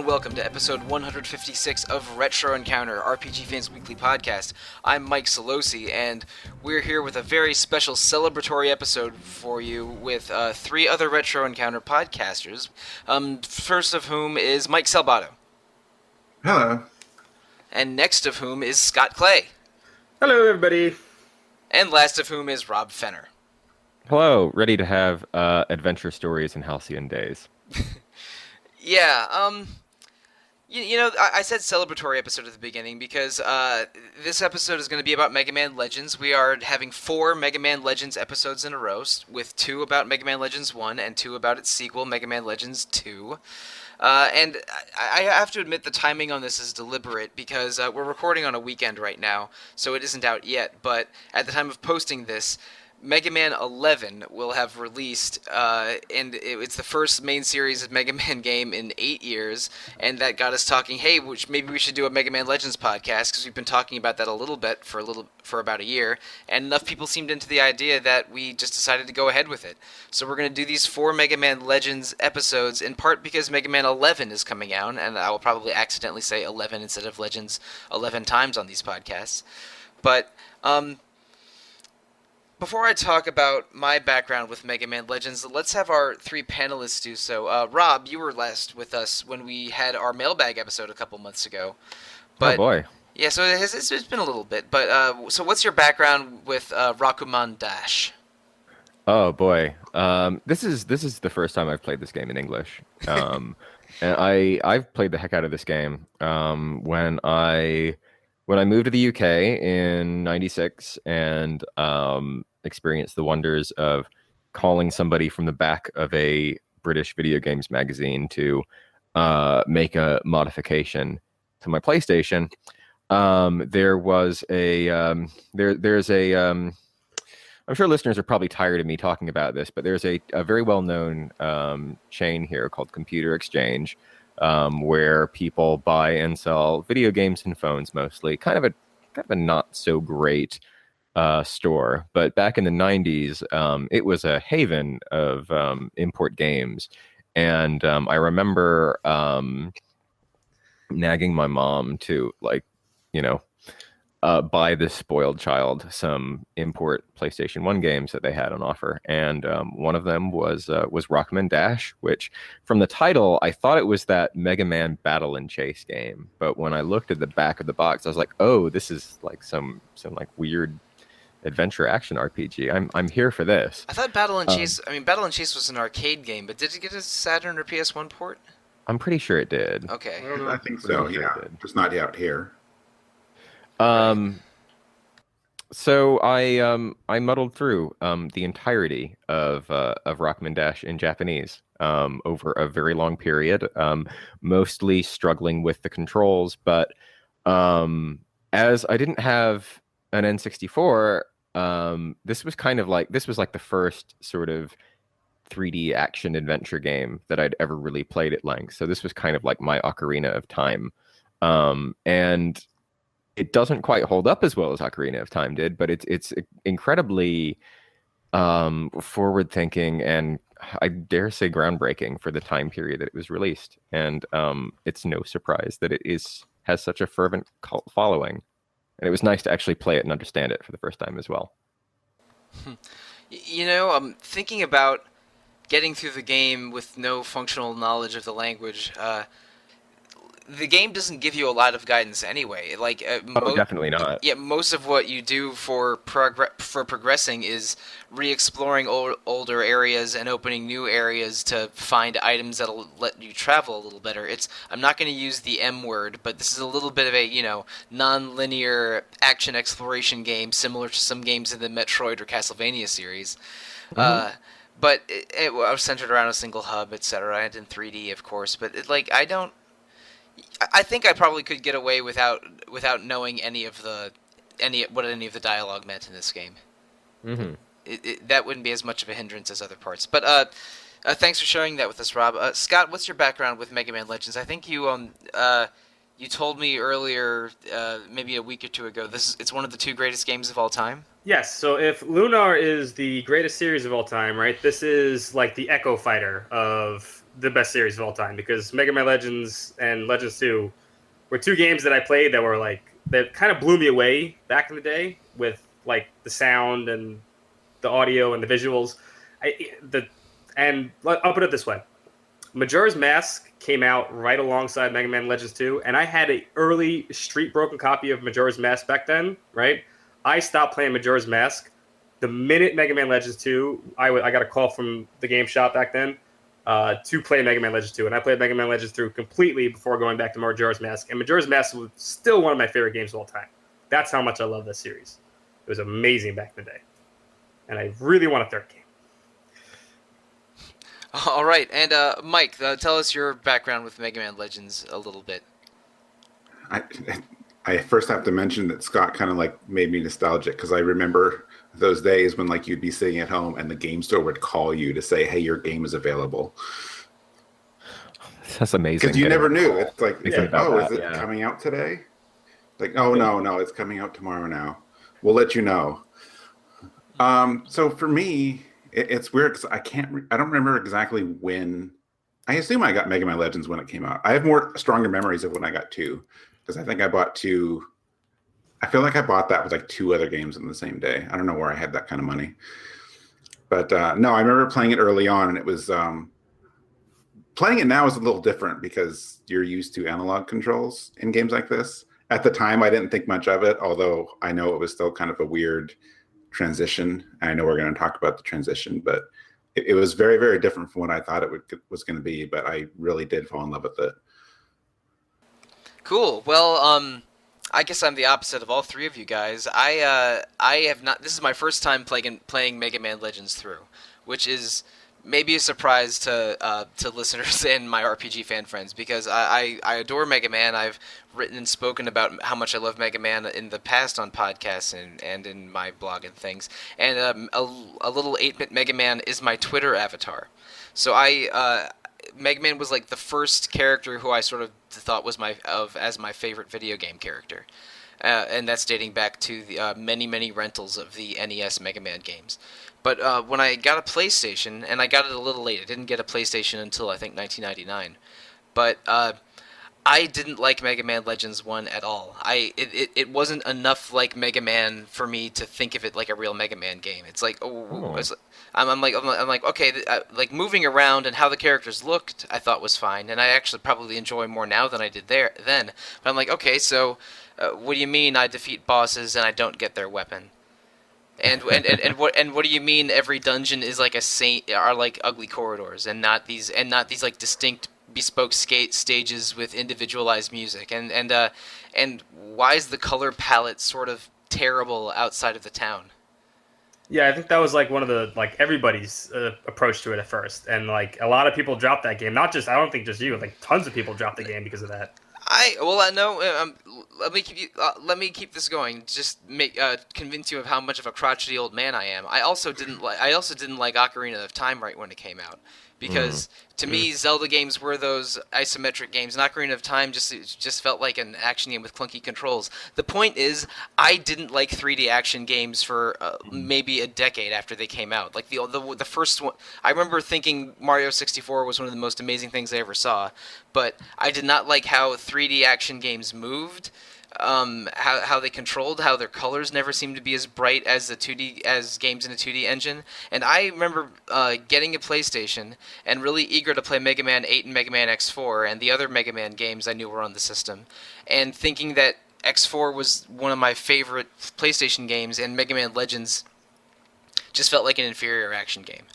and welcome to episode 156 of Retro Encounter, RPG Fans Weekly Podcast. I'm Mike Sollosi, and we're here with a very special celebratory episode for you with three other Retro Encounter podcasters, first of whom is Mike Salbato. Hello. And next of whom is Scott Clay. Hello, everybody. And last of whom is Rob Fenner. Hello, ready to have adventure stories in halcyon days. Yeah, I said celebratory episode at the beginning because this episode is going to be about Mega Man Legends. We are having 4 Mega Man Legends episodes in a row, with 2 about Mega Man Legends 1 and 2 about its sequel, Mega Man Legends 2. And I have to admit the timing on this is deliberate because we're recording on a weekend right now, so it isn't out yet. But at the time of posting this, Mega Man 11 will have released, and it's the first main series of Mega Man game in 8 years, and that got us talking, hey, maybe we should do a Mega Man Legends podcast, because we've been talking about that a little bit for about a year, and enough people seemed into the idea that we just decided to go ahead with it. So we're going to do these 4 Mega Man Legends episodes, in part because Mega Man 11 is coming out, and I will probably accidentally say 11 instead of Legends 11 times on these podcasts. But, before I talk about my background with Mega Man Legends, let's have our 3 panelists do so. Rob, you were last with us when we had our mailbag episode a couple months ago. But, oh boy. Yeah, so it's been a little bit. But so what's your background with Rakuman Dash? Oh boy. This is the first time I've played this game in English. And I've played the heck out of this game when I moved to the UK in '96 and experienced the wonders of calling somebody from the back of a British video games magazine to make a modification to my PlayStation. There was there's a I'm sure listeners are probably tired of me talking about this, but there's a very well-known chain here called Computer Exchange, where people buy and sell video games and phones mostly. Kind of a not so great store, but back in the 90s, it was a haven of import games, and I remember nagging my mom to buy this spoiled child some import PlayStation 1 games that they had on offer. And one of them was Rockman Dash, which from the title, I thought it was that Mega Man Battle and Chase game. But when I looked at the back of the box, I was like, oh, this is like some like weird adventure action RPG. I'm here for this. I thought Battle and Chase, Battle and Chase was an arcade game, but did it get a Saturn or PS1 port? I'm pretty sure it did. Okay. I think so, yeah. Just not out here. So I muddled through the entirety of Rockman Dash in Japanese over a very long period, mostly struggling with the controls. But as I didn't have an N64, this was like the first sort of 3D action adventure game that I'd ever really played at length. So this was kind of like my Ocarina of Time, and it doesn't quite hold up as well as Ocarina of Time did, but it's incredibly forward-thinking and I dare say groundbreaking for the time period that it was released. And it's no surprise that it has such a fervent cult following. And it was nice to actually play it and understand it for the first time as well. Thinking about getting through the game with no functional knowledge of the language, the game doesn't give you a lot of guidance anyway. Definitely not. Yeah, most of what you do for progressing is re-exploring older areas and opening new areas to find items that'll let you travel a little better. I'm not going to use the M word, but this is a little bit of a non-linear action exploration game, similar to some games in the Metroid or Castlevania series. Mm-hmm. But it was centered around a single hub, etc. And in 3D, of course. But I think I probably could get away without knowing what any of the dialogue meant in this game. Mm-hmm. That wouldn't be as much of a hindrance as other parts. But thanks for sharing that with us, Rob. Scott, what's your background with Mega Man Legends? I think you told me earlier, maybe a week or two ago, it's one of the 2 greatest games of all time. Yes, so if Lunar is the greatest series of all time, right, this is like the Echo Fighter of the best series of all time because Mega Man Legends and Legends 2 were two games that I played that were like that kind of blew me away back in the day with like the sound and the audio and the visuals. I'll put it this way: Majora's Mask came out right alongside Mega Man Legends 2, and I had an early street broken copy of Majora's Mask back then. Right, I stopped playing Majora's Mask the minute Mega Man Legends 2. I got a call from the game shop back then to play Mega Man Legends 2, and I played Mega Man Legends 2 completely before going back to Majora's Mask. And Majora's Mask was still one of my favorite games of all time. That's how much I love this series. It was amazing back in the day, and I really want a third game. All right, and Mike, tell us your background with Mega Man Legends a little bit. I first have to mention that Scott kind of like made me nostalgic because I remember those days when like you'd be sitting at home and the game store would call you to say, "Hey, your game is available." That's amazing. Because you never knew. It's like, is it coming out today? Like, oh no, it's coming out tomorrow now. We'll let you know. So for me, it's weird because I don't remember exactly when. I assume I got Mega Man Legends when it came out. I have stronger memories of when I got 2 because I think I bought 2. I feel like I bought that with like 2 other games in the same day. I don't know where I had that kind of money, but no, I remember playing it early on, and it was playing it now is a little different because you're used to analog controls in games like this. At the time, I didn't think much of it, although I know it was still kind of a weird transition. I know we're going to talk about the transition, but it was very, very different from what I thought was going to be, but I really did fall in love with it. Cool. Well, I guess I'm the opposite of all three of you guys. I have not. This is my first time playing Mega Man Legends through, which is maybe a surprise to listeners and my RPG fan friends because I adore Mega Man. I've written and spoken about how much I love Mega Man in the past on podcasts and in my blog and things. And a little 8-bit Mega Man is my Twitter avatar. So Mega Man was like the first character who I sort of thought was as my favorite video game character. And that's dating back to the many rentals of the NES Mega Man games. But when I got a PlayStation, and I got it a little late, I didn't get a PlayStation until I think 1999. But I didn't like Mega Man Legends 1 at all. It wasn't enough like Mega Man for me to think of it like a real Mega Man game. It's like I'm like okay, like moving around and how the characters looked, I thought was fine, and I actually probably enjoy more now than I did then. But I'm like, okay, so what do you mean I defeat bosses and I don't get their weapon? And what do you mean every dungeon is like a saint are like ugly corridors and not these like distinct bespoke stages with individualized music and why is the color palette sort of terrible outside of the town? Yeah, I think that was like one of the like everybody's approach to it at first, and like a lot of people dropped that game. I don't think just you, like tons of people dropped the game because of that. Let me keep this going. Just convince you of how much of a crotchety old man I am. I also didn't like Ocarina of Time right when it came out because to me Zelda games were those isometric games. And Ocarina of Time just felt like an action game with clunky controls. The point is, I didn't like 3D action games for maybe a decade after they came out. Like the first one, I remember thinking Mario 64 was one of the most amazing things I ever saw, but I did not like how 3D action games moved. How they controlled, how their colors never seemed to be as bright as as games in a 2D engine. And I remember getting a PlayStation and really eager to play Mega Man 8 and Mega Man X4 and the other Mega Man games I knew were on the system, and thinking that X4 was one of my favorite PlayStation games, and Mega Man Legends just felt like an inferior action game.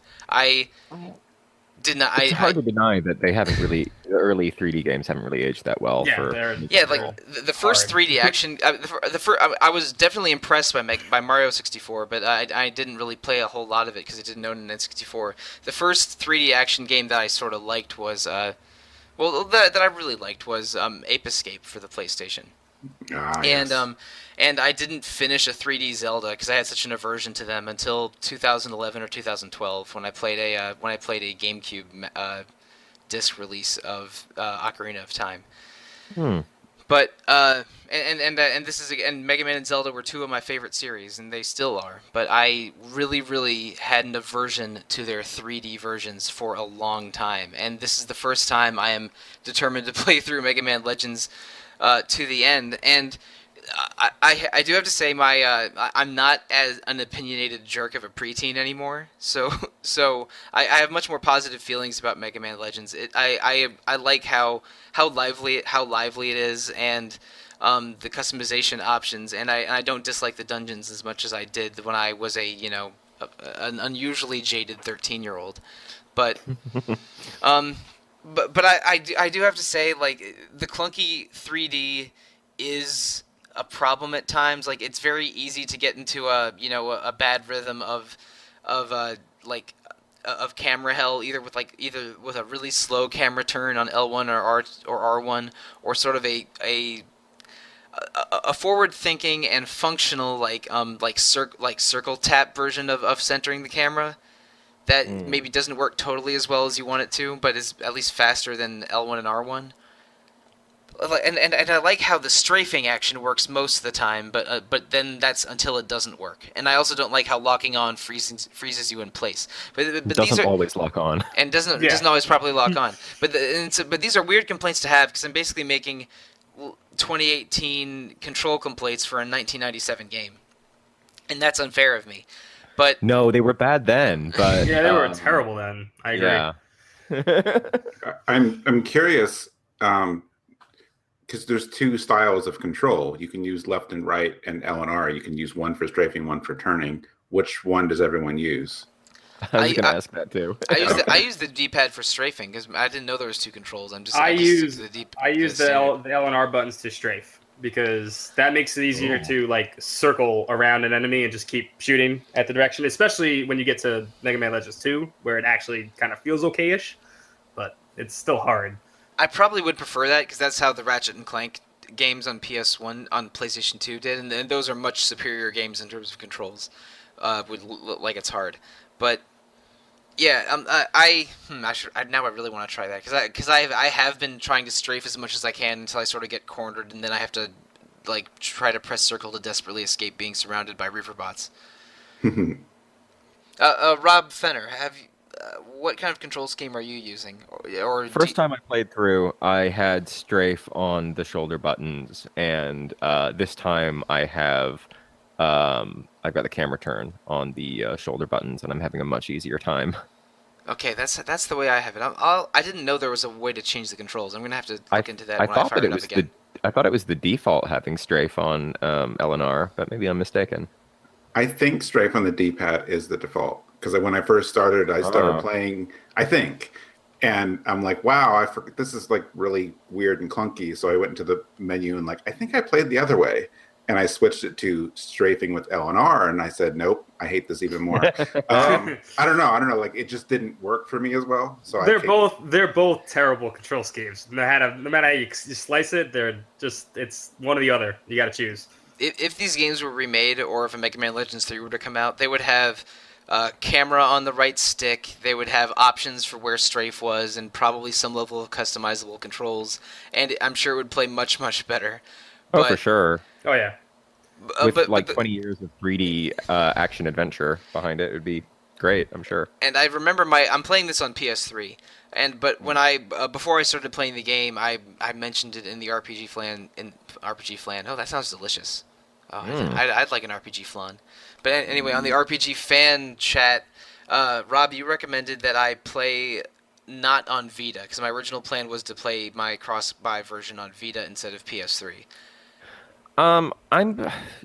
It's hard to deny that they haven't really. The early 3D games haven't really aged that well. The first 3D action. I was definitely impressed by Mario 64, but I didn't really play a whole lot of it because I didn't own an N64. The first 3D action game that I sort of liked was that I really liked was Ape Escape for the PlayStation. Yes. And I didn't finish a 3D Zelda because I had such an aversion to them until 2011 or 2012 when I played a GameCube disc release of Ocarina of Time. But and this is and Mega Man and Zelda were two of my favorite series, and they still are. But I really had an aversion to their 3D versions for a long time, and this is the first time I am determined to play through Mega Man Legends to the end. And I do have to say I'm not as an opinionated jerk of a preteen anymore. So I have much more positive feelings about Mega Man Legends. I like how lively it is, and the customization options, and I don't dislike the dungeons as much as I did when I was an unusually jaded 13-year-old. But um, I do have to say, like, the clunky 3D is a problem at times. Like, it's very easy to get into a bad rhythm of like of camera hell, either with a really slow camera turn on L1 or R1, or sort of a forward thinking and functional like circle tap version of centering the camera that Mm. maybe doesn't work totally as well as you want it to, but is at least faster than L1 and R1. And I like how the strafing action works most of the time, but then that's until it doesn't work. And I also don't like how locking on freezes you in place. It But these doesn't are always lock on. and Yeah. doesn't always properly lock on. But these are weird complaints to have, because I'm basically making 2018 control complaints for a 1997 game, and that's unfair of me. But No, they were bad then, but Yeah, they were terrible then. I agree. yeah. I'm curious because there's two styles of control. You can use left and right and L and R. You can use one for strafing, one for turning. Which one does everyone use? I was I, going to I ask that too. I Okay. use the D-pad for strafing because I didn't know there was two controls. I I just stick use to I use the standard. the L and R buttons to strafe because that makes it easier Oh. to like circle around an enemy and just keep shooting at the direction, especially when you get to Mega Man Legends 2, where it actually kind of feels okay-ish, but it's still hard. I probably would prefer that because that's how the Ratchet and Clank games on PS1 on PlayStation 2 did, and those are much superior games in terms of controls. Would look like it's hard, but yeah, now I really want to try that because I have been trying to strafe as much as I can until I sort of get cornered, and then I have to like try to press circle to desperately escape being surrounded by reaver bots. Rob Fenner, what kind of control scheme are you using, First time I played through, I had strafe on the shoulder buttons, and this time I've got the camera turn on the shoulder buttons, and I'm having a much easier time. Okay, that's the way I have it. I didn't know there was a way to change the controls. I'm gonna have to I look into that I when I thought fire that it it up was the again. I thought it was the default having strafe on LNR, but maybe I'm mistaken. I think strafe on the D-pad is the default because when I first started, I started Oh. playing. I think, and I'm like, wow, this is like really weird and clunky. So I went into the menu and like, I think I played the other way, and I switched it to strafing with L and R, and I said, nope, I hate this even more. I don't know. I don't know. Like it just didn't work for me as well. So I they're both terrible control schemes. No matter how you slice it, it's one or the other. You got to choose. If these games were remade, or if a Mega Man Legends 3 were to come out, they would have camera on the right stick. They would have options for where strafe was, and probably some level of customizable controls. And I'm sure it would play much better. Oh, for But sure. Oh yeah. With but like 20 years of 3D action adventure behind it, it would be great, I'm sure. and I remember I'm playing this on PS3, but when before I started playing the game, I mentioned it in the RPG flan. Oh, that sounds delicious. Oh, Mm. I'd like an RPG flan. But anyway, on the RPG fan chat, Rob, you recommended that I play not on Vita, because my original plan was to play my cross-buy version on Vita instead of PS3. I'm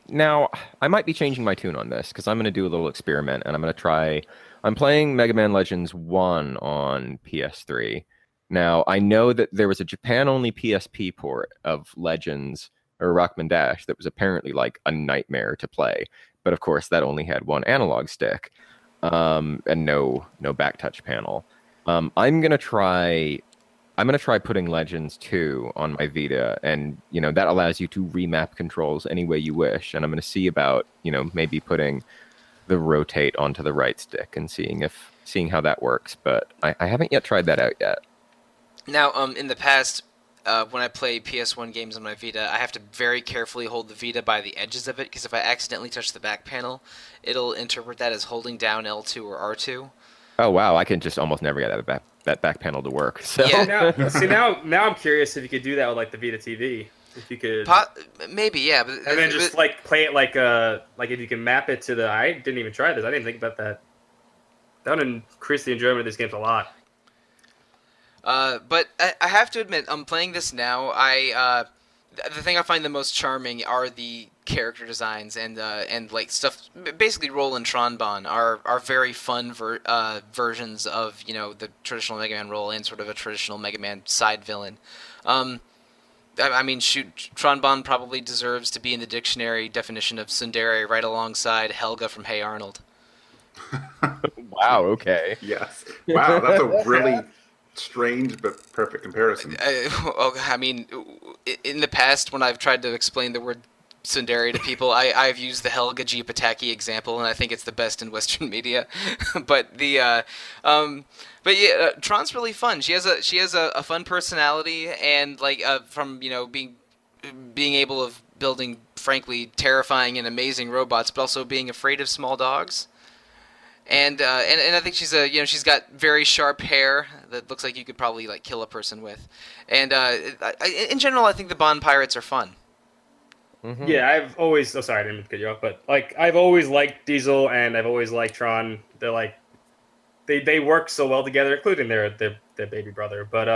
now I might be changing my tune on this because I'm going to do a little experiment and I'm going to try. I'm playing Mega Man Legends 1 on PS3. Now, I know that there was a Japan-only PSP port of Legends or Rockman Dash that was apparently like a nightmare to play. But of course, that only had one analog stick, and no back touch panel. I'm gonna try. I'm gonna try putting Legends 2 on my Vita, and that allows you to remap controls any way you wish. And I'm gonna see about maybe putting the rotate onto the right stick and seeing how that works. But I haven't yet tried that out yet. Now, in the past, when I play PS1 games on my Vita, I have to very carefully hold the Vita by the edges of it because if I accidentally touch the back panel, it'll interpret that as holding down L2 or R2. Oh wow, I can just almost never get that back panel to work. So Yeah, Now I'm curious if you could do that with like the Vita TV. If you could, po- maybe, yeah, and then just but like play it like if you can map it to the. I didn't even try this. I didn't think about that. That would increase the enjoyment of these games a lot. But I have to admit, I'm playing this now. The thing I find the most charming are the character designs and like stuff. Basically, Roll and Tronbon are very fun versions of the traditional Mega Man role and sort of a traditional Mega Man side villain. Um, I mean, shoot, Tronbon probably deserves to be in the dictionary definition of tsundere right alongside Helga from Hey Arnold. wow, okay. Yes. Wow, that's a really strange but perfect comparison. I mean, in the past, when I've tried to explain the word tsundere to people, I've used the Helga G. Pataki example, and I think it's the best in Western media. but but yeah, Tron's really fun. She has a fun personality, and like from being able of building frankly terrifying and amazing robots, but also being afraid of small dogs. And I think she's got very sharp hair that looks like you could probably like kill a person with, and in general I think the Bond pirates are fun. Hmm. Yeah, I've always. Oh, sorry, I didn't mean to cut you off, but like I've always liked Diesel and I've always liked Tron. They're like they work so well together, including their baby brother. But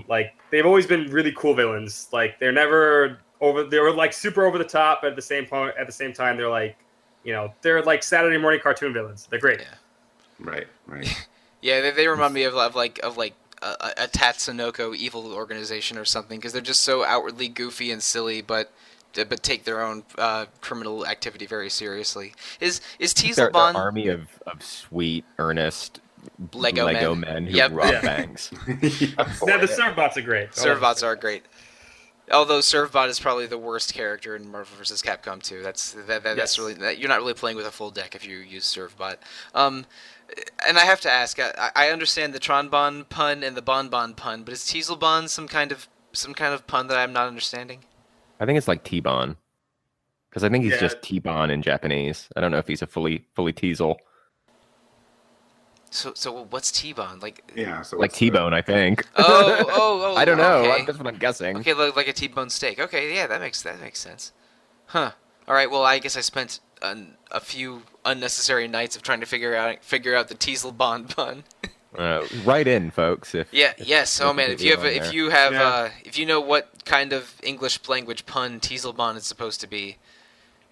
like they've always been really cool villains. Like they're never over. They were like super over the top. But at the same point, at the same time, they're like they're like Saturday morning cartoon villains. They're great. Yeah, Right, right. yeah, they remind me of like a Tatsunoko evil organization or something because they're just so outwardly goofy and silly, but take their own criminal activity very seriously. Is Teasel Their Bond army of sweet, earnest Lego Lego men? men who Yep. rob Yeah. banks. Now the Servbots are great. Servbots are great. Although Servbot is probably the worst character in Marvel vs. Capcom 2. That's Yes. really you're not really playing with a full deck if you use Servbot. Um, and I have to ask, I understand the Tronbon pun and the Bonbon pun, but is Teaselbon some kind of pun that I'm not understanding? I think it's like T-Bon because I think he's Yeah, just T-Bon in Japanese. I don't know if he's a fully Teasel, So what's T-Bon? Yeah, so like what's the T-Bone. I think. I don't know. Okay. That's what I'm guessing. Okay, like a T-bone steak. Okay, yeah, that makes sense. Huh. All right. Well, I guess I spent a few unnecessary nights of trying to figure out the Teasel Bond pun. Write in, folks. If Yeah. Yes. we're Oh man, completely wrong there. Yeah. if you know what kind of English language pun Teasel Bond is supposed to be,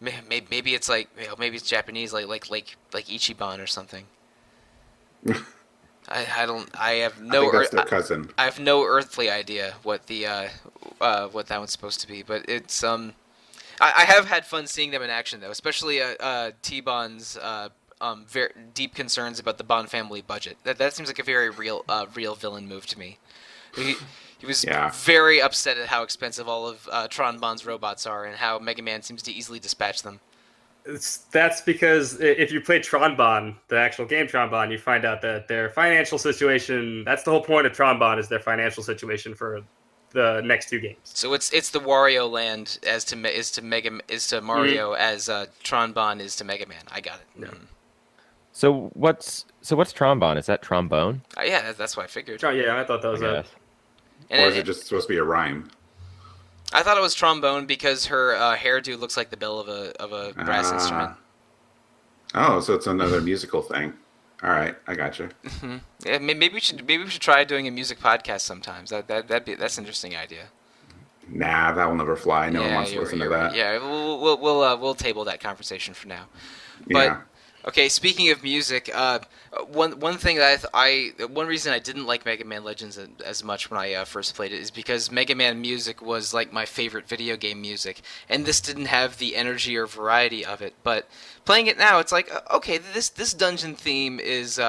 maybe it's like maybe it's Japanese like Ichiban or something. I don't I have I no think that's ear- their cousin. I have no earthly idea what what that one's supposed to be, but it's I have had fun seeing them in action though, especially T-Bon's very deep concerns about the Bond family budget. That seems like a very real villain move to me. He was Yeah. very upset at how expensive all of Tron Bond's robots are and how Mega Man seems to easily dispatch them. that's because if you play Tronbon, the actual game Tronbon, you find out that their financial situation. That's the whole point of Tronbon is their financial situation for the next two games. So it's the Wario Land is to Mario as Tron Bond is to Mega Man. I got it. Yeah. So what's trombone? Is that trombone? Yeah, that's what I figured. Yeah, I thought that I was guess. And Or is it just supposed to be a rhyme? I thought it was trombone because her hairdo looks like the bell of a brass instrument. Oh, so it's another musical thing. All right, I got you. Yeah, maybe we should try doing a music podcast sometimes. That's an interesting idea. Nah, that will never fly. No one Yeah, wants to listen to you're right. that. Yeah, we'll table that conversation for now. But Yeah. okay, speaking of music, one thing that one reason I didn't like Mega Man Legends as much when I first played it is because Mega Man music was like my favorite video game music, and this didn't have the energy or variety of it. But playing it now, it's like okay, this dungeon theme is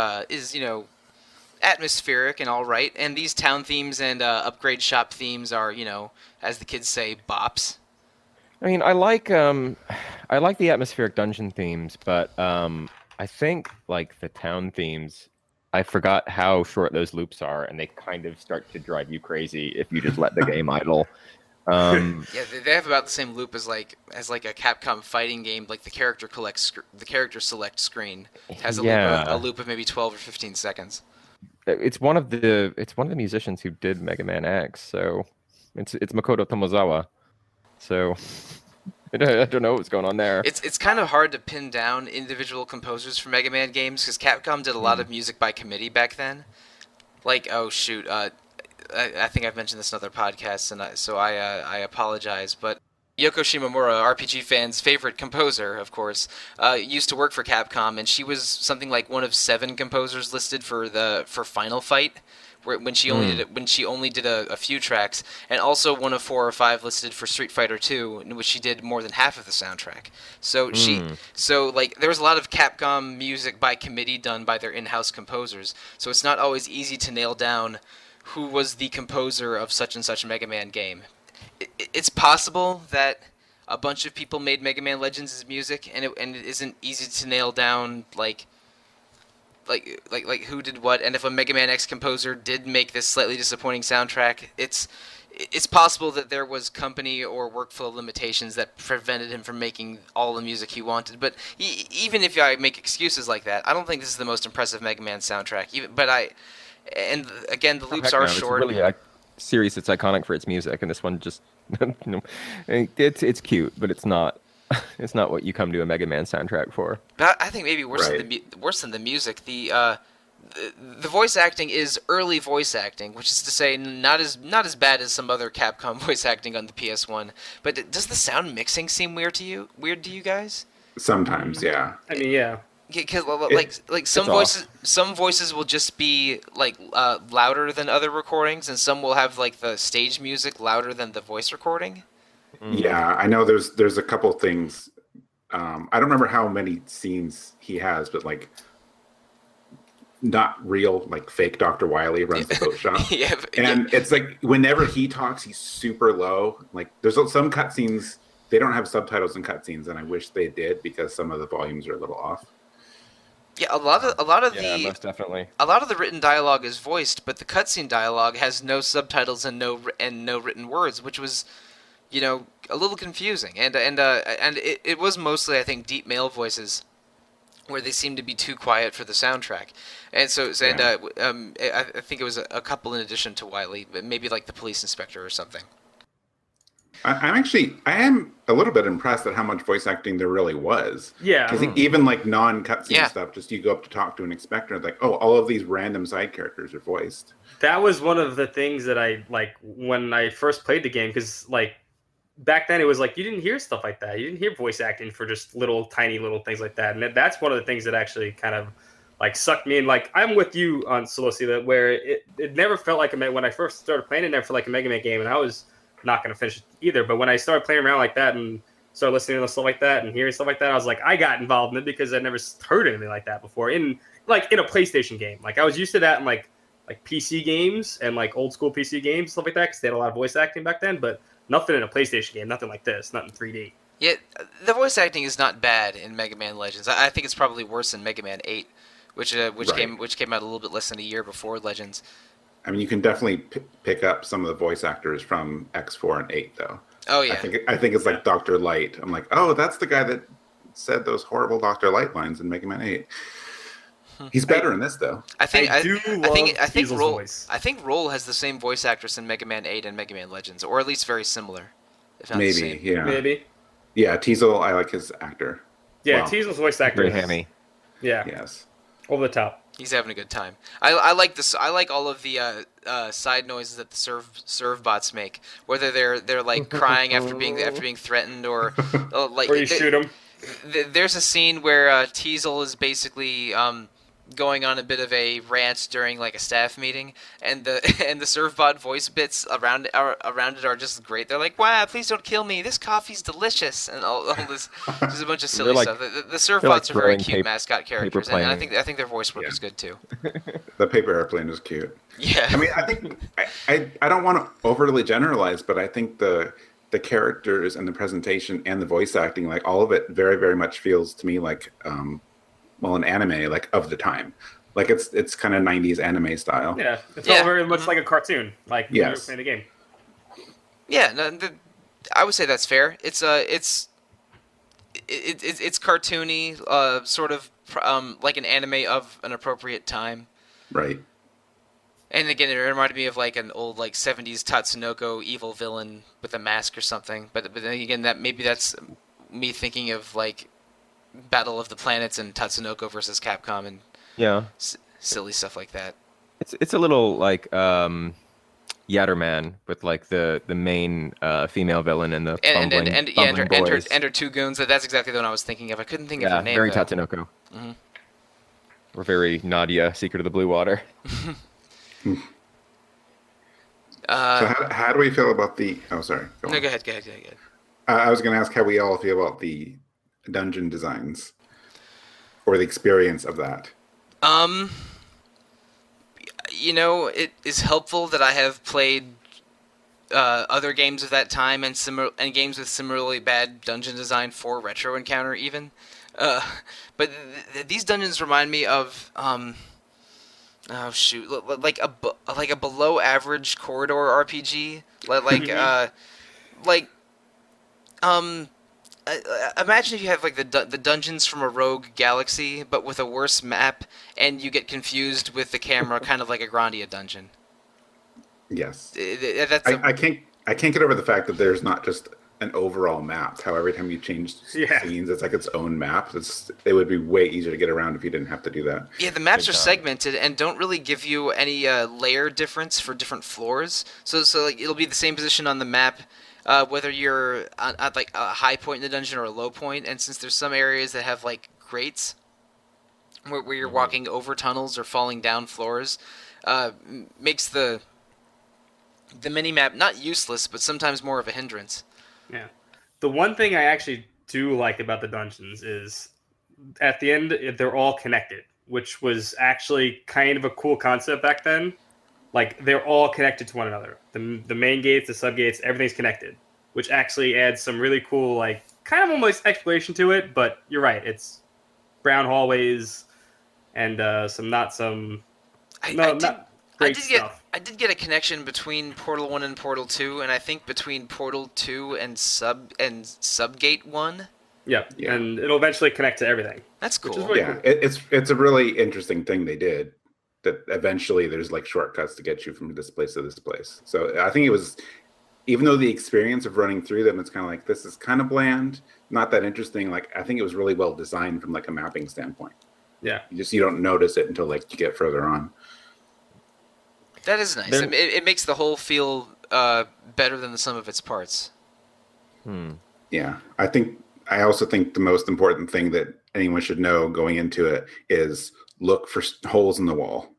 atmospheric and all right, and these town themes and upgrade shop themes are as the kids say bops. I mean, I like the atmospheric dungeon themes, but I think like the town themes, I forgot how short those loops are, and they kind of start to drive you crazy if you just let the game idle. Um, Yeah, they have about the same loop as like a Capcom fighting game. Like the character select screen has a yeah, loop of maybe 12 or 15 seconds. it's one of the musicians who did Mega Man X, so it's Makoto Tomozawa. So I don't know what's going on there. It's kind of hard to pin down individual composers for Mega Man games because Capcom did a lot Hmm. of music by committee back then. Like, oh shoot, I think I've mentioned this in other podcasts, and I apologize, but Yoko Shimomura, RPG fans' favorite composer, of course, used to work for Capcom, and she was something like one of 7 composers listed for Final Fight, when she only did Hmm. it when she only did a few tracks, and also one of 4 or 5 listed for Street Fighter 2, in which she did more than half of the soundtrack. So Hmm. like there was a lot of Capcom music by committee done by their in-house composers. So it's not always easy to nail down who was the composer of such and such Mega Man game. It's possible that a bunch of people made Mega Man Legends' music, and it isn't easy to nail down like who did what, and if a Mega Man X composer did make this slightly disappointing soundtrack, it's possible that there was company or workflow limitations that prevented him from making all the music he wanted. But even if I make excuses like that, I don't think this is the most impressive Mega Man soundtrack. And again, the Oh, loops heck are no! It's short. really a series that's iconic for its music, and this one just you know, it's cute, but it's not it's not what you come to a Mega Man soundtrack for. But I think maybe Right. worse than the music, the voice acting is early voice acting, which is to say, not as bad as some other Capcom voice acting on the PS1. But does the sound mixing seem weird to you? Weird to you guys? Sometimes, yeah. I mean, yeah. Because It like It's off. some voices will just be like louder than other recordings, and some will have like the stage music louder than the voice recording. Mm. yeah, I know there's a couple things. I don't remember how many scenes he has, but like not real, like fake Dr. Wiley runs the boat shop. Yeah, yeah, And it's like whenever he talks, he's super low. Like there's some cutscenes, they don't have subtitles in cutscenes, and I wish they did because some of the volumes are a little off. yeah. Yeah, most definitely. A lot of the written dialogue is voiced, but the cutscene dialogue has no subtitles and no written words, which was a little confusing. And it was mostly, I think, deep male voices where they seemed to be too quiet for the soundtrack. And Yeah. I think it was a couple in addition to Wiley, but maybe like the police inspector or something. I am a little bit impressed at how much voice acting there really was. Yeah. Because Mm. even like non-cutscene Yeah, stuff, just you go up to talk to an inspector, like, oh, all of these random side characters are voiced. That was one of the things that I like when I first played the game because like back then it was like you didn't hear stuff like that. You didn't hear voice acting for just little tiny little things like that. And that's one of the things that actually kind of like sucked me in. Like I'm with you on Sollosi that where it never felt like when I first started playing it never felt like a Mega Man game, and I was not going to finish it either. But when I started playing around like that and started listening to stuff like that and hearing stuff like that, I was like, I got involved in it because I never heard anything like that before in a PlayStation game. Like I was used to that in like PC games and like old school PC games stuff like that because they had a lot of voice acting back then, but nothing in a PlayStation game, nothing like this, not in 3D. yeah. The voice acting is not bad in Mega Man Legends. I think it's probably worse in Mega Man 8, Right. which came out a little bit less than a year before Legends. I mean, you can definitely pick up some of the voice actors from X4 and 8, though. Oh I yeah. think I think it's Yeah. like Dr. Light. I'm like, oh, that's the guy that said those horrible Dr. Light lines in Mega Man 8. He's I better in this, though. I do love I think Kiesel's Roll voice. I think Roll has the same voice actress in Mega Man 8 and Mega Man Legends, or at least very similar, if not the Maybe, same. yeah. Maybe. Yeah, Teasel, I like his actor. Yeah, Well, Kiesel's voice actor Very is hammy. yeah, yes. over the top. He's having a good time. I like this. I like all of the side noises that the serve bots make, whether they're like crying after being threatened, or like Or you shoot him. there's a scene where Teasel is basically going on a bit of a rant during like a staff meeting, and the and the Servbot voice bits around it are just great. They're like, "Wow, please don't kill me. This coffee's delicious," and all this, just a bunch of silly They're like stuff. The they're like Servbots are very throwing cute mascot paper characters, and I plane. think their voice work Yeah. is good too. The paper airplane is cute. Yeah. I mean, I think I don't want to overly generalize, but I think the characters and the presentation and the voice acting, like all of it, very very much feels to me like well, an anime like of the time. Like it's kind of 90s anime style. Yeah, it's all Yeah. very much like a cartoon, like when you were Yes. playing the game. Yeah, no, I would say that's fair. It's cartoony, sort of like an anime of an appropriate time. Right. And again, it reminded me of like an old like '70s Tatsunoko evil villain with a mask or something. But then again, that maybe that's me thinking of like Battle of the Planets and Tatsunoko versus Capcom and Yeah. silly stuff like that. It's a little like Yatterman with like the main female villain and the And yeah, bumbling boys. enter two goons. That's exactly the one I was thinking of. I couldn't think of her Yeah, name very though. Tatsunoko. Hmm. Or very Nadia, Secret of the Blue Water. So how do we feel about the? Oh, sorry. Go No, on. go ahead, go ahead, go ahead. Go ahead. I was going to ask how we all feel about the dungeon designs or the experience of that. Um, it is helpful that I have played other games of that time and games with similarly bad dungeon design for Retro Encounter even. Uh, but these dungeons remind me of oh shoot, like a below average corridor RPG, like um. Imagine if you have like the dungeons from a Rogue Galaxy, but with a worse map, and you get confused with the camera, kind of like a Grandia dungeon. Yes. That's a I can't get over the fact that there's not just an overall map. How every time you change Yeah. scenes, it's like its own map. It would be way easier to get around if you didn't have to do that. Yeah, the maps Big are time. segmented and don't really give you any layer difference for different floors. So like it'll be the same position on the map, whether you're at like a high point in the dungeon or a low point. And since there's some areas that have like grates where you're walking over tunnels or falling down floors, makes the mini map not useless, but sometimes more of a hindrance. Yeah. The one thing I actually do like about the dungeons is at the end they're all connected, which was actually kind of a cool concept back then. Like they're all connected to one another. The main gates, the sub gates, everything's connected, which actually adds some really cool like kind of almost exploration to it. But you're right, it's brown hallways and some not great stuff. I did get a connection between Portal 1 and Portal 2, and I think between Portal 2 and Subgate 1. Yeah, Yeah. and it'll eventually connect to everything. That's Which is cool. really Yeah, cool. it's a really interesting thing they did. That eventually there's like shortcuts to get you from this place to this place. So I think it was, even though the experience of running through them, it's kind of like this is kind of bland, not that interesting. Like I think it was really well designed from like a mapping standpoint. Yeah. You don't notice it until like you get further on. That is nice. There- It makes the whole feel better than the sum of its parts. Yeah, I also think the most important thing that anyone should know going into it is look for holes in the wall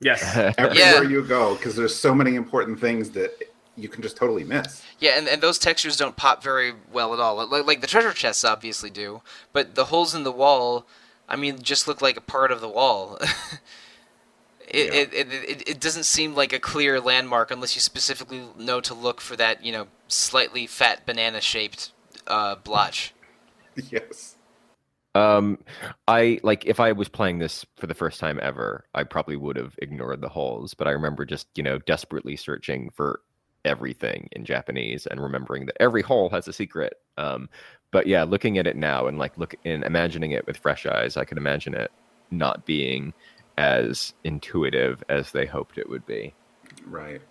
Yes. everywhere you go, because there's so many important things that you can just totally miss. Yeah, and those textures don't pop very well at all. Like the treasure chests obviously do, but the holes in the wall, I mean, just look like a part of the wall. It doesn't seem like a clear landmark unless you specifically know to look for that, slightly fat banana-shaped blotch. Yes. I like if I was playing this for the first time ever, I probably would have ignored the holes, but I remember just, desperately searching for everything in Japanese and remembering that every hole has a secret. But yeah, looking at it now and imagining it with fresh eyes, I could imagine it not being as intuitive as they hoped it would be. Right.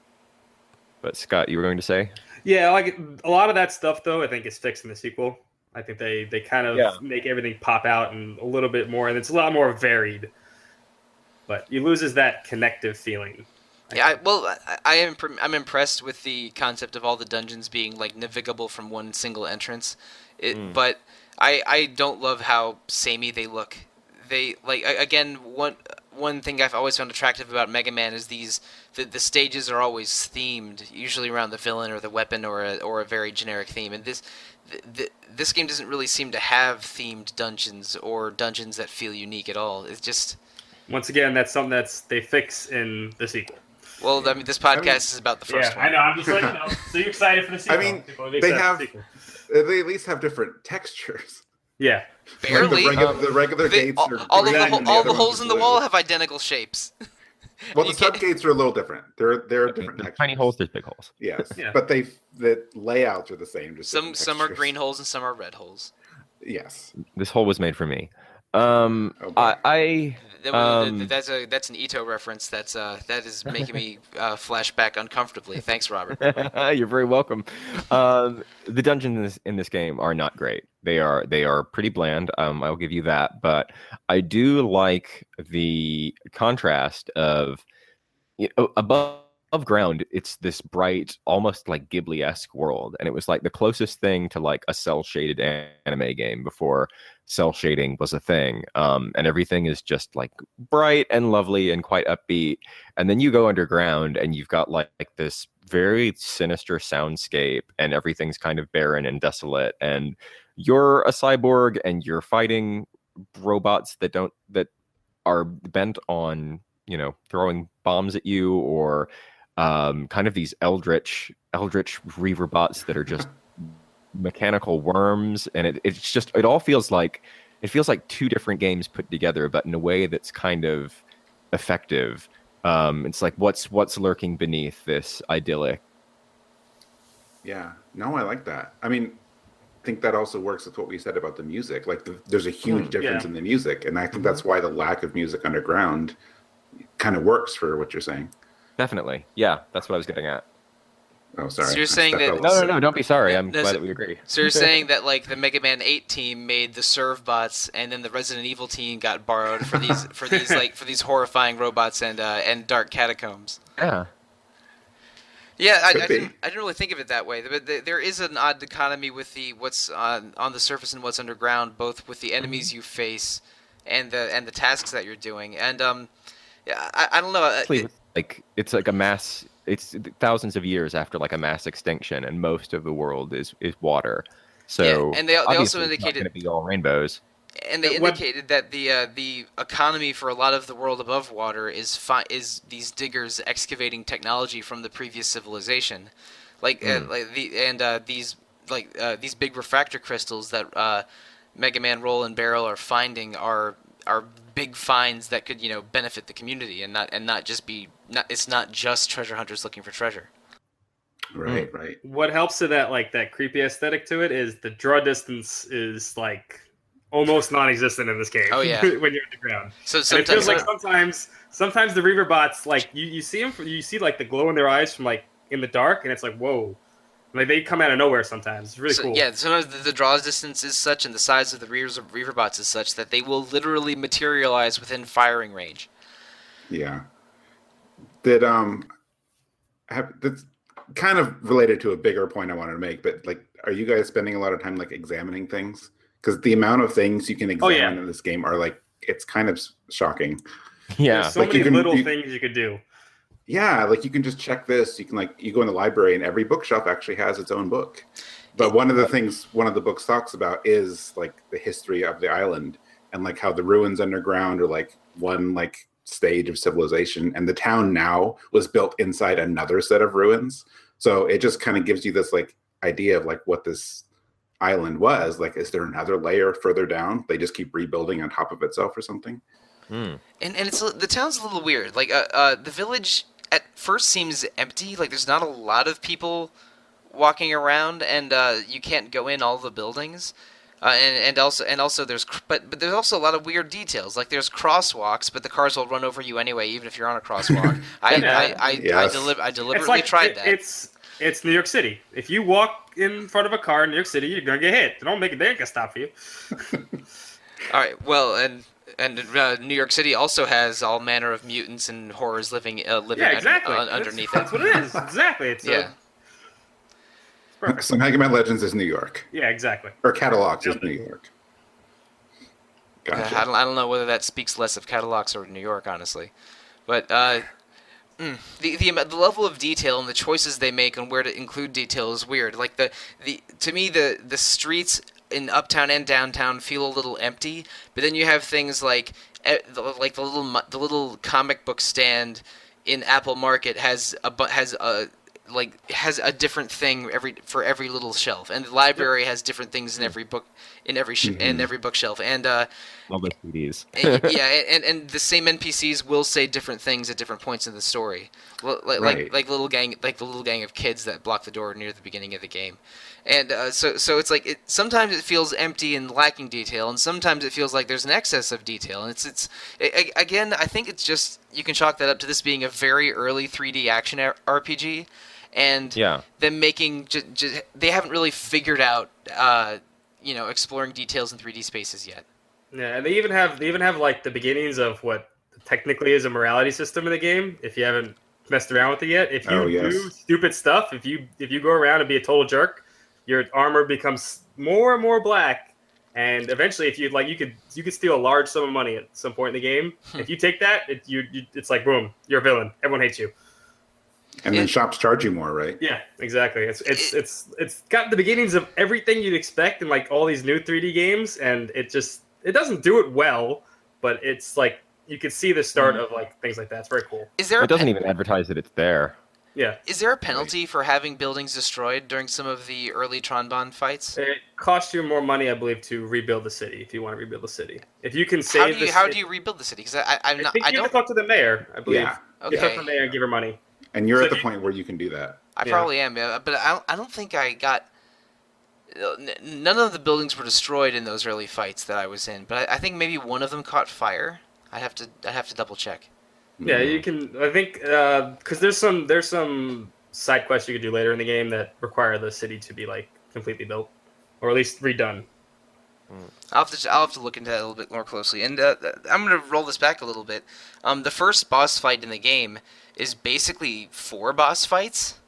But Scott, you were going to say? Yeah, like a lot of that stuff though, I think is fixed in the sequel. I think they kind of Yeah. make everything pop out and a little bit more, and it's a lot more varied. But you loses that connective feeling. Yeah, I'm impressed with the concept of all the dungeons being like navigable from one single entrance. But I don't love how samey they look. They again one thing I've always found attractive about Mega Man is the stages are always themed, usually around the villain or the weapon or a very generic theme. And this game doesn't really seem to have themed dungeons or dungeons that feel unique at all. It's just Once again, that's something they fix in the sequel. well, I mean, this podcast is about the first one. I know. I'm just so you're excited for the sequel. I mean, People are they excited for have the sequel. they at least have different textures. Yeah. Like Barely. the regular gates are All of Exactly. green and the all other the ones holes are in the wall blue. have identical shapes. Well, And the you can't. subgates are a little different. They're different There's tiny textures. holes, there's big holes. Yes, Yeah. but the layouts are the same, just different Some are textures. green holes and some are red holes. Yes. This hole was made for me. Oh boy. That's an Ito reference. That is making me flash back uncomfortably. Thanks, Robert. You're very welcome. The dungeons in this game are not great. They are pretty bland. I'll give you that. But I do like the contrast of above ground. It's this bright, almost like Ghibli-esque world, and it was like the closest thing to like a cell shaded anime game before cell shading was a thing. And everything is just like bright and lovely and quite upbeat. And then you go underground and you've got like this very sinister soundscape, and everything's kind of barren and desolate. And you're a cyborg and you're fighting robots that are bent on, throwing bombs at you, or kind of these eldritch reaver bots that are just mechanical worms. And it feels like two different games put together, but in a way that's kind of effective. It's like what's lurking beneath this idyllic. Yeah. No, I like that. I mean, I think that also works with what we said about the music. Like, there's a huge difference Yeah. in the music, and I think Mhm. that's why the lack of music underground kind of works for what you're saying. Definitely. Yeah, that's what I was getting at. Oh, So sorry, you're I saying stepped that out. No, no, no, don't be sorry. no, I'm no, glad so, that we agree. so you're saying that like the Mega Man 8 team made the Serve bots, and then the Resident Evil team got borrowed for these horrifying robots and dark catacombs. Yeah. Yeah, Could be. I didn't really think of it that way. But there is an odd dichotomy with the what's on the surface and what's underground, both with the enemies you face and the tasks that you're doing. And yeah, I don't know. Actually, it's like a mass. It's thousands of years after like a mass extinction, and most of the world is water. Yeah, So and they also obviously, it's not going indicated to be all rainbows. What that the economy for a lot of the world above water is these diggers excavating technology from the previous civilization, these big refractor crystals that Mega Man Roll and Barrel are finding are big finds that could benefit the community and not just be not it's not just treasure hunters looking for treasure. Right, right. what helps to that creepy aesthetic to it is the draw distance is like almost non-existent in this game. Oh, yeah. When you're underground, So and it feels sometimes like sometimes the Reaver bots, like you see them, you see like the glow in their eyes from like in the dark, and it's like whoa, like they come out of nowhere sometimes. It's really cool. Yeah, sometimes the draw distance is such and the size of the Reaver bots is such that they will literally materialize within firing range. Yeah. Did that's kind of related to a bigger point I wanted to make, but like, are you guys spending a lot of time like examining things? Because the amount of things you can examine in this game are like, it's kind of shocking. Yeah. There's so Like, many you can- little you- things you could do. Yeah, like you can just check this. You can like, you go in the library and every bookshelf actually has its own book. But one of the books talks about is like the history of the island and like how the ruins underground are like one like stage of civilization, and the town now was built inside another set of ruins. So it just kind of gives you this like idea of like what this island was. Like, is there another layer further down? They just keep rebuilding on top of itself or something. Hmm. And it's the town's a little weird. Like the village at first seems empty. Like there's not a lot of people walking around, and you can't go in all the buildings. And also but there's also a lot of weird details. Like there's crosswalks, but the cars will run over you anyway, even if you're on a crosswalk. Yes. I It's deliberately like tried that. It's New York City. If you walk in front of a car in New York City, you're gonna get hit. Don't make it. They ain't gonna stop for you. All right. Well, and New York City also has all manner of mutants and horrors living Yeah, exactly. underneath That's it. what it is. Exactly. It's Yeah. perfect. So Mega Man Legends is New York, Yeah, exactly. or Kattelox is New York. Gotcha. I don't know whether that speaks less of Kattelox or New York, honestly, but the level of detail and the choices they make on where to include detail is weird. Like to me the streets in Uptown and Downtown feel a little empty, but then you have things like the little comic book stand in Apple Market has a different thing for every little shelf, and the library has different things in every book in every bookshelf, and All those CDs. yeah, and the same NPCs will say different things at different points in the story. Well, Right. like the little gang of kids that block the door near the beginning of the game, and so it's like sometimes it feels empty and lacking detail, and sometimes it feels like there's an excess of detail, and again, I think it's just you can chalk that up to this being a very early 3D action RPG, and Yeah. them making they haven't really figured out exploring details in 3D spaces yet. Yeah, and they even have like the beginnings of what technically is a morality system in the game. If you haven't messed around with it yet, if Oh you do yes. stupid stuff, if you go around and be a total jerk, your armor becomes more and more black. And eventually, if you could steal a large sum of money at some point in the game. If you take that, it's like boom, you're a villain. Everyone hates you. And then It, shops charge you more, right? Yeah, exactly. It's it's it, it's it's got the beginnings of everything you'd expect in like all these new 3D games, and it doesn't do it well, but it's like you could see the start of like things like that. It's very cool. is there It doesn't even advertise that it's there. Yeah, is there a Right. penalty for having buildings destroyed during some of the early Tronbon fights? it costs you more money, I believe, to rebuild the city if you want to rebuild the city. If you can How do save you how do you rebuild the city? Because I'm I not think I you have don't to talk to the mayor. I believe. Yeah. You talk to the okay. mayor and give her money. And you're So at the if you- point where you can do that. I Yeah. probably am, yeah, but I don't think I got. None of the buildings were destroyed in those early fights that I was in, but I think maybe one of them caught fire. I'd have to double check. Yeah, you can. I think because there's some side quests you could do later in the game that require the city to be like completely built, or at least redone. I'll have to look into that a little bit more closely, and I'm gonna roll this back a little bit. The first boss fight in the game is basically 4 boss fights.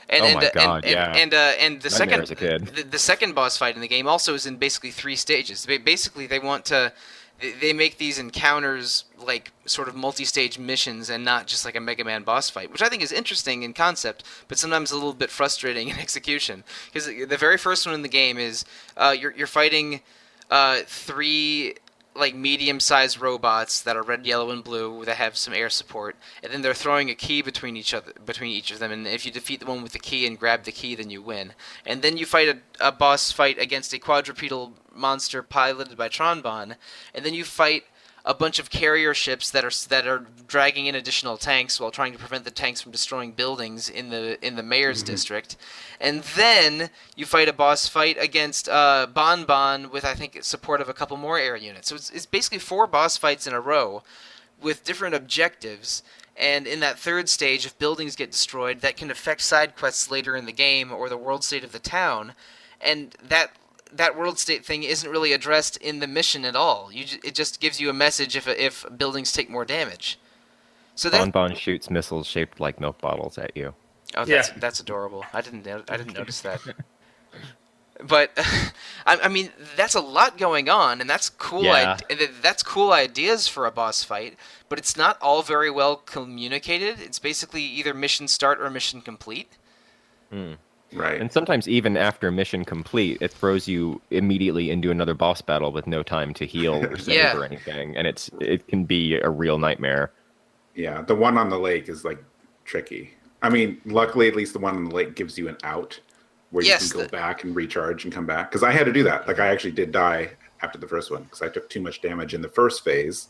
And, Oh and, my uh, God, yeah. and the Nightmare second as a kid. the second boss fight in the game also is in basically 3 stages. Basically, they make these encounters like sort of multi-stage missions and not just like a Mega Man boss fight, which I think is interesting in concept, but sometimes a little bit frustrating in execution. Because the very first one in the game is you're fighting 3 like medium-sized robots that are red, yellow, and blue that have some air support, and then they're throwing a key between each of them. And if you defeat the one with the key and grab the key, then you win. And then you fight a boss fight against a quadrupedal monster piloted by Tronbon, and then you fight a bunch of carrier ships that are dragging in additional tanks while trying to prevent the tanks from destroying buildings in the mayor's district. And then you fight a boss fight against Bon Bon with I think support of a couple more air units. So it's basically 4 boss fights in a row with different objectives. And in that third stage, if buildings get destroyed, that can affect side quests later in the game or the world state of the town. And that world state thing isn't really addressed in the mission at all. It just gives you a message if buildings take more damage. So that Bonbon shoots missiles shaped like milk bottles at you. oh Yeah. that's adorable. I didn't notice that. But I mean that's a lot going on, and that's cool. Yeah. That's cool ideas for a boss fight, but it's not all very well communicated. It's basically either mission start or mission complete. Right. And sometimes even after mission complete, it throws you immediately into another boss battle with no time to heal or save Yeah. or anything, and it can be a real nightmare. Yeah. The one on the lake is like tricky. I mean, luckily, at least the one on the lake gives you an out where you Yes, can go back and recharge and come back. Because I had to do that. Like I actually did die after the first one because I took too much damage in the first phase.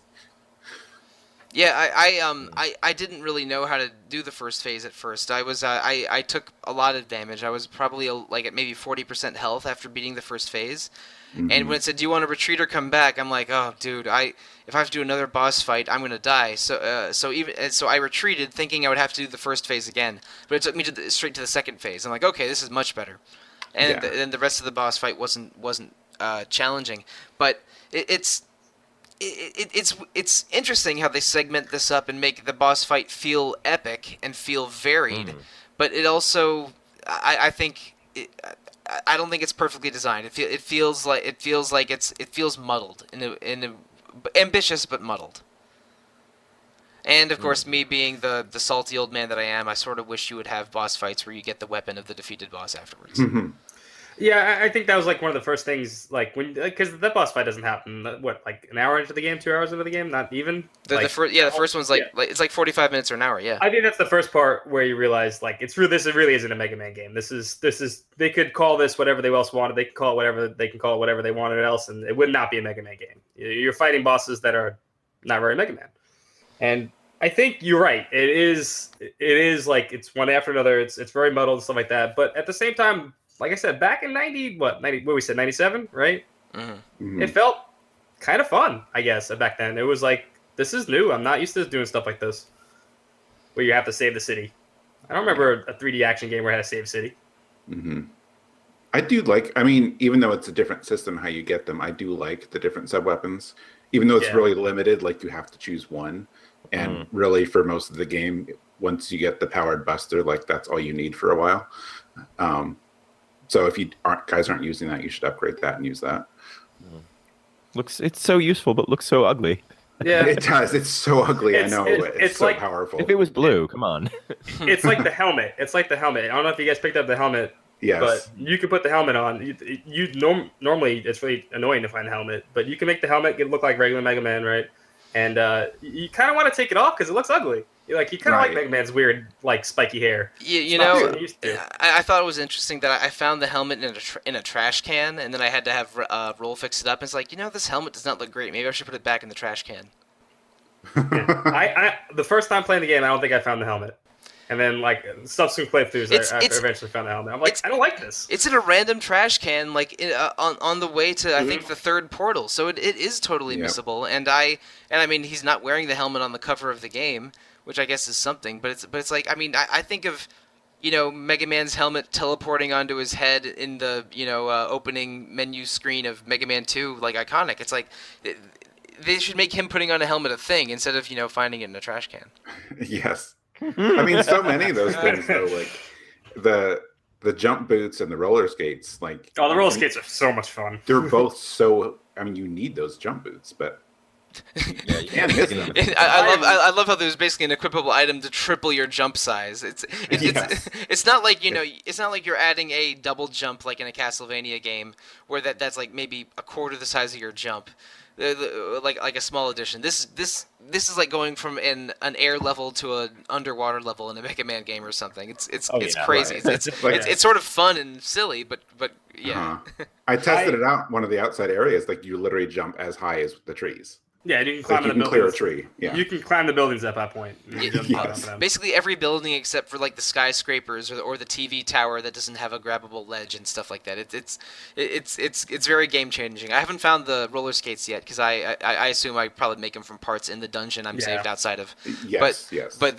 Yeah, I didn't really know how to do the first phase at first. I took a lot of damage. I was probably like at maybe 40% health after beating the first phase. And when it said, "Do you want to retreat or come back?" I'm like, "Oh, dude, if I have to do another boss fight, I'm gonna die." So I retreated, thinking I would have to do the first phase again. But it took me straight to the second phase. I'm like, "Okay, this is much better." And Yeah. then the rest of the boss fight wasn't challenging, but it's interesting how they segment this up and make the boss fight feel epic and feel varied, but it also I think. I don't think it's perfectly designed. It feels muddled in a ambitious but muddled. And of course, me being the salty old man that I am, I sort of wish you would have boss fights where you get the weapon of the defeated boss afterwards. Yeah, I think that was like one of the first things, like when because that boss fight doesn't happen. What, like an hour into the game, 2 hours into the game, not even The like first the first one's yeah. like it's like 45 minutes or an hour. Yeah. I think that's the first part where you realize like it's really this really isn't a Mega Man game. This is they could call this whatever they else wanted. They can call it whatever they can call it whatever they wanted else, and it would not be a Mega Man game. You're fighting bosses that are not very Mega Man, and I think you're right. It is like it's one after another. It's very muddled and stuff like that. But at the same time, like I said, back in 90 what we said 97, right? Hmm. It felt kind of fun, I guess, back then. It was like this is new. I'm not used to doing stuff like this where you have to save the city. I don't remember a 3D action game where I had to save a city. Hmm. I do like, I mean, even though it's a different system how you get them, I do like the different sub weapons. Even though it's Yeah. really limited, like you have to choose one. And really, for most of the game, once you get the powered buster, like that's all you need for a while. Um, so if you guys aren't using that, you should upgrade that and use that. It's so useful, but looks so ugly. Yeah. It does. It's so ugly. I know. It's so like powerful. If it was blue, come on. it's like the helmet. It's like the helmet. I don't know if you guys picked up the helmet, Yes. but you can put the helmet on. Normally it's really annoying to find the helmet, but you can make the helmet look like regular Mega Man, right? And you kind of want to take it off because it looks ugly. You kind of like Right. Mega Man's weird, like spiky hair. You It's not know, what I'm used to. I thought it was interesting that I found the helmet in a trash can, and then I had to have Roll fix it up. And it's like, this helmet does not look great. Maybe I should put it back in the trash can. Yeah. I the first time playing the game, I don't think I found the helmet. And then, like, subsequent playthroughs, I eventually found the helmet. I'm like, I don't like this. It's in a random trash can, like on the way to I think the third portal. So it is totally Yep. missable. And I mean he's not wearing the helmet on the cover of the game, which I guess is something. But it's like, I mean, I think of Mega Man's helmet teleporting onto his head in the opening menu screen of Mega Man 2, like iconic. It's like they should make him putting on a helmet a thing instead of finding it in a trash can. Yes. I mean, so many of those things, though, like the jump boots and the roller skates, like Oh, the roller skates are so much fun. they're both so. I mean, you need those jump boots, but Yeah, you can't miss them. I love how there's basically an equipable item to triple your jump size. Yes. It's not like it's not like you're adding a double jump like in a Castlevania game where that's like maybe a quarter the size of your jump. Like a small addition. This is like going from an air level to an underwater level in a Mega Man game or something. It's yeah, crazy. right. It's sort of fun and silly, but yeah. I tested it out. One of the outside areas, like you literally jump as high as the trees. Yeah, you can Like climb you in the can clear a buildings. tree. Yeah. You can climb the buildings at that point. You jump on top of them. Basically every building except for like the skyscrapers or the TV tower that doesn't have a grabbable ledge and stuff like that. It's very game changing. I haven't found the roller skates yet because I assume I probably make them from parts in the dungeon I'm Yeah. saved outside of. Yes. Yes. But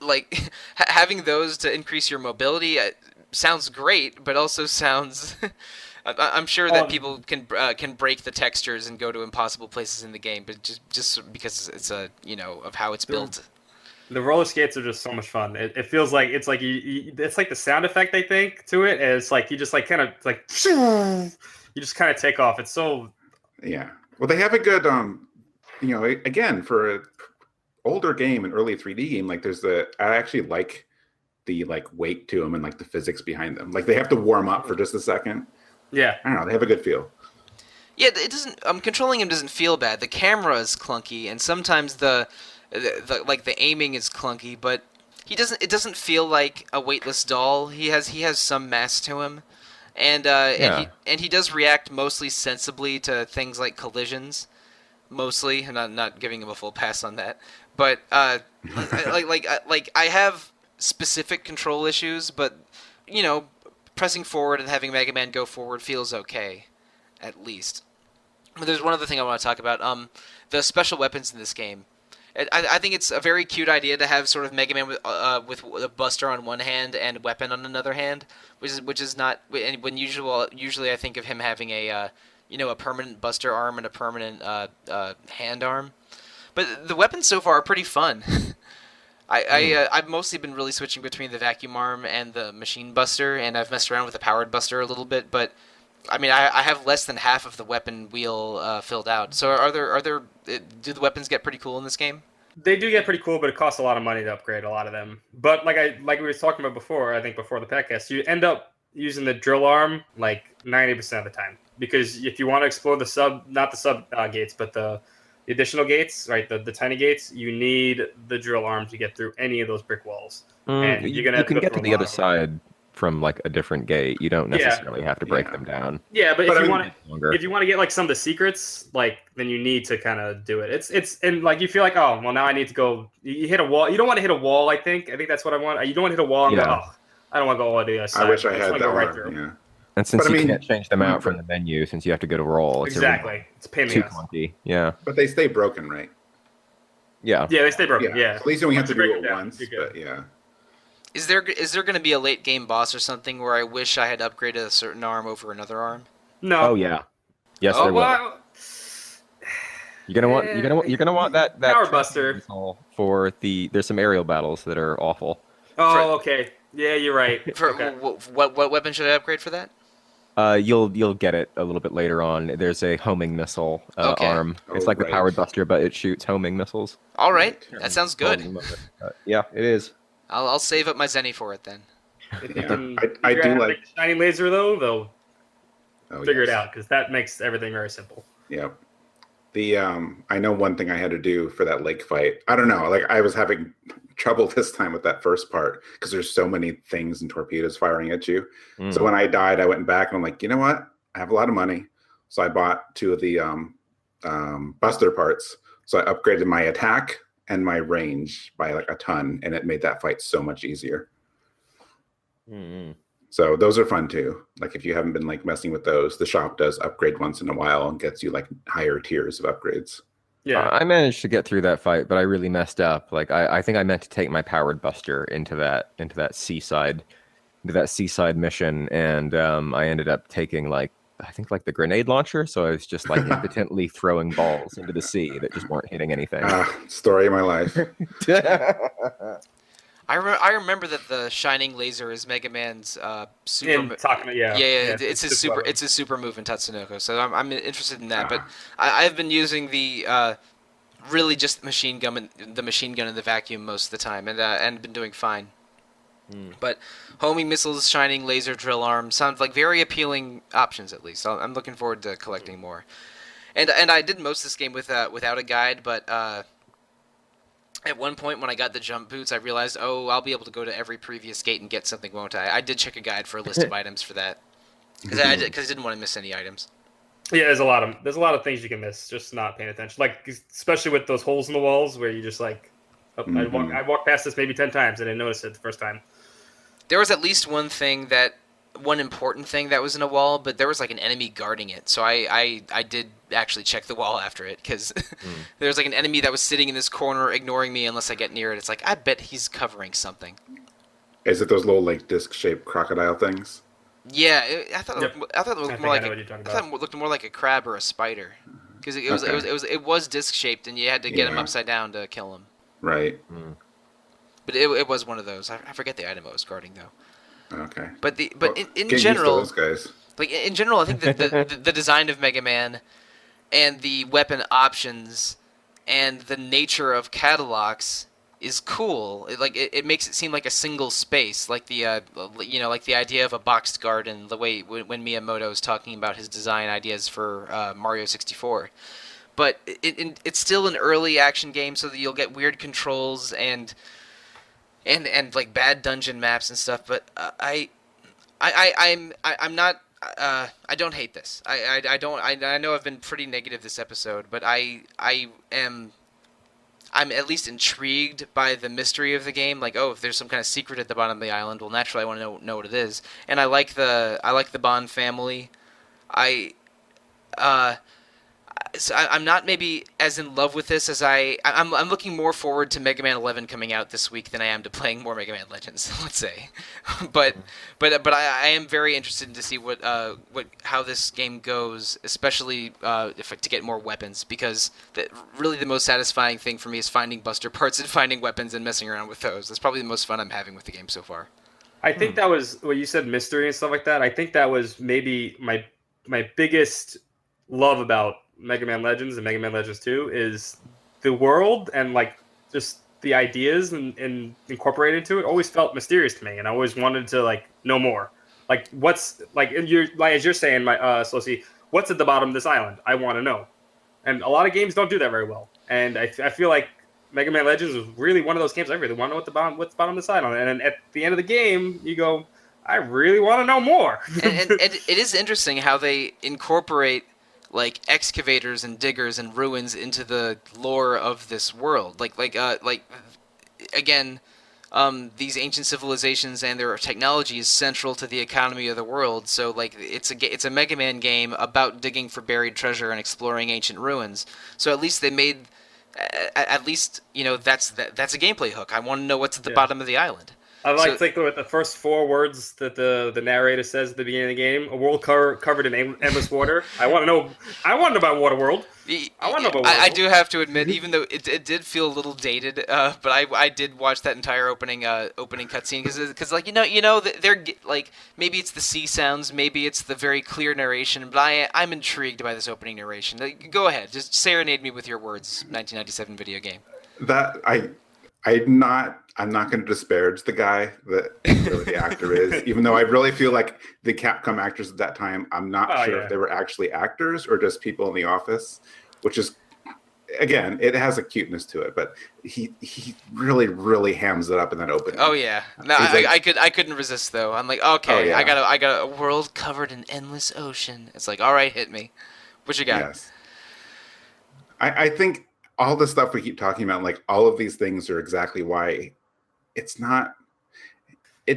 like having those to increase your mobility sounds great, but also sounds. I'm sure that people can break the textures and go to impossible places in the game, but just because it's of how it's built. The roller skates are just so much fun. It feels like it's like it's like the sound effect I think to it. And it's like you just like kind of like you just kind of take off. It's so Yeah. Well, they have a good, again, for an older game, an early 3D game, like I actually like the weight to them and like the physics behind them. Like they have to warm up for just a second. yeah. I don't know. They have a good feel. Yeah, it doesn't. Controlling him doesn't feel bad. The camera is clunky, and sometimes the aiming is clunky, but he doesn't. It doesn't feel like a weightless doll. He has some mass to him, and he does react mostly sensibly to things like collisions. Mostly, and I'm not giving him a full pass on that. But I have specific control issues, but pressing forward and having Mega Man go forward feels okay, at least. But there's one other thing I want to talk about. The special weapons in this game. I think it's a very cute idea to have sort of Mega Man with a Buster on one hand and weapon on another hand, which is not when usually I think of him having a permanent Buster arm and a permanent hand arm. But the weapons so far are pretty fun. I've mostly been really switching between the vacuum arm and the machine buster, and I've messed around with the powered buster a little bit. But I mean, I have less than half of the weapon wheel filled out. So do the weapons get pretty cool in this game? They do get pretty cool, but it costs a lot of money to upgrade a lot of them. But like we were talking about before, I think before the podcast, you end up using the drill arm like 90% of the time, because if you want to explore the not the sub gates, but the additional gates, right? The tiny gates, you need the drill arm to get through any of those brick walls, and you're gonna You have to can go get to through a the lot other of them. side from like a different gate. You don't Yeah, necessarily have to break Yeah. them down. yeah, but But if I you mean, want Longer. if you want to get like some of the secrets, like then you need to kind of do it. It's and like you feel like, oh well, now I need to go. You hit a wall. You don't want to hit a wall. I think that's what I want. You don't want to hit a wall and go, Yeah. oh, I don't want to go all the other I side. wish I I just had want the to go right arm. through. Yeah. And But since I you mean, can't change them out from the menu, since you have to go to roll, it's Exactly. It's a pain in the too ass. clunky. Yeah. but they stay broken, right? Yeah. Yeah, they stay broken. Yeah. Yeah. So at least you only have Once to you break do them it down, once. you're good. But yeah. Is there going to be a late game boss or something where I wish I had upgraded a certain arm over another arm? No. Oh yeah. Yes, Oh, there will. Well, You're gonna want that Power tracking Buster. missile for the. There's some aerial battles that are awful. For Oh, okay. Yeah, you're right. for Okay. what weapon should I upgrade for that? You'll get it a little bit later on. There's a homing missile Okay. arm. Oh, It's like the right. powered buster, but it shoots homing missiles. All right, Right. that sounds good. Yeah, it is. I'll save up my zenny for it then. If you Yeah. can I figure do out how to like. make the shining laser though, they'll Oh, figure it yes. out, because that makes everything very simple. Yep. The I know one thing I had to do for that lake fight. I don't know. Like I was having trouble this time with that first part because there's so many things and torpedoes firing at you. So Mm. when I died, I went back and I'm like, you know what? I have a lot of money, so I bought two of the Buster parts. So I upgraded my attack and my range by like a ton, and it made that fight so much easier. Mm. So those are fun too. Like if you haven't been like messing with those, the shop does upgrade once in a while and gets you like higher tiers of upgrades. Yeah. I managed to get through that fight, but I really messed up. Like I think I meant to take my powered buster into that seaside mission, and I ended up taking like I think like the grenade launcher. So I was just like impotently throwing balls into the sea that just weren't hitting anything. Story of my life. I remember that the shining laser is Mega Man's super. In Takuma, yeah. It's his super. weapon. It's his super move in Tatsunoko. So I'm interested in that. But I've been using the really just the machine gun and the vacuum most of the time, and been doing fine. But homing missiles, shining laser, drill arm sound like very appealing options. At least I'm looking forward to collecting more. And I did most of this game without a guide, but at one point when I got the jump boots, I realized, oh, I'll be able to go to every previous gate and get something, won't I? I did check a guide for a list of items for that because I didn't want to miss any items. Yeah, there's a lot of things you can miss just not paying attention. Like especially with those holes in the walls where you just like, oh, I walked past this maybe 10 times and didn't notice it the first time. There was at least one important thing that was in a wall, but there was like an enemy guarding it. So I did actually check the wall after it because there was like an enemy that was sitting in this corner ignoring me unless I get near it. It's like I bet he's covering something. Is it those little like disc-shaped crocodile things? Yeah, I thought Yep. I thought it I looked think more I like know what you're talking I thought about. it looked more like a crab or a spider because it was disc shaped and you had to get him Yeah. upside down to kill him. Right. But it was one of those. I forget the item I was guarding though. Okay. But in Get used to general, those guys. like in general, I think that the design of Mega Man and the weapon options and the nature of Kattelox is cool. It makes it seem like a single space, like the like the idea of a boxed garden. The way when Miyamoto is talking about his design ideas for Mario 64. But it's still an early action game, so that you'll get weird controls and like bad dungeon maps and stuff. But I'm not. I don't hate this. I don't. I know I've been pretty negative this episode, but I'm at least intrigued by the mystery of the game. Like, oh, if there's some kind of secret at the bottom of the island, well, naturally I want to know what it is. And I like the Bond family. I'm not maybe as in love with this as I'm looking more forward to Mega Man 11 coming out this week than I am to playing more Mega Man Legends. Let's say, but I am very interested to see how this game goes, especially to get more weapons, because really the most satisfying thing for me is finding Buster parts and finding weapons and messing around with those. That's probably the most fun I'm having with the game so far. I think that was what you said, mystery and stuff like that. I think that was maybe my biggest love about Mega Man Legends and Mega Man Legends 2 is the world and like just the ideas and incorporated into it always felt mysterious to me, and I always wanted to like know more. Like what's like you're like as you're saying, my Sollosi, what's at the bottom of this island? I want to know. And a lot of games don't do that very well. And I feel like Mega Man Legends was really one of those games I really want to know what's the bottom of this island. And then at the end of the game, you go, I really want to know more. And it is interesting how they incorporate like excavators and diggers and ruins into the lore of this world. Like again, these ancient civilizations and their technology is central to the economy of the world. So like it's a Mega Man game about digging for buried treasure and exploring ancient ruins. So at least they made at least that's a gameplay hook. I want to know what's at the bottom of the island. I like the first 4 words that the narrator says at the beginning of the game: "A world covered in endless water." I want to know. I want to know about Waterworld. I want to know about Waterworld. I do have to admit, even though it did feel a little dated, but I did watch that entire opening cutscene because like they're like maybe it's the sea sounds, maybe it's the very clear narration, but I'm intrigued by this opening narration. Like, go ahead, just serenade me with your words. 1997 video game. I'm not going to disparage the guy that really the actor is, even though I really feel like the Capcom actors at that time, I'm not sure if they were actually actors or just people in the office, which is, again, it has a cuteness to it, but he really, really hams it up in that opening. Oh yeah, no, I couldn't resist though. I'm like, okay, I got a world covered in endless ocean. It's like, all right, hit me. What you got? Yes, I think all the stuff we keep talking about, like all of these things are exactly why it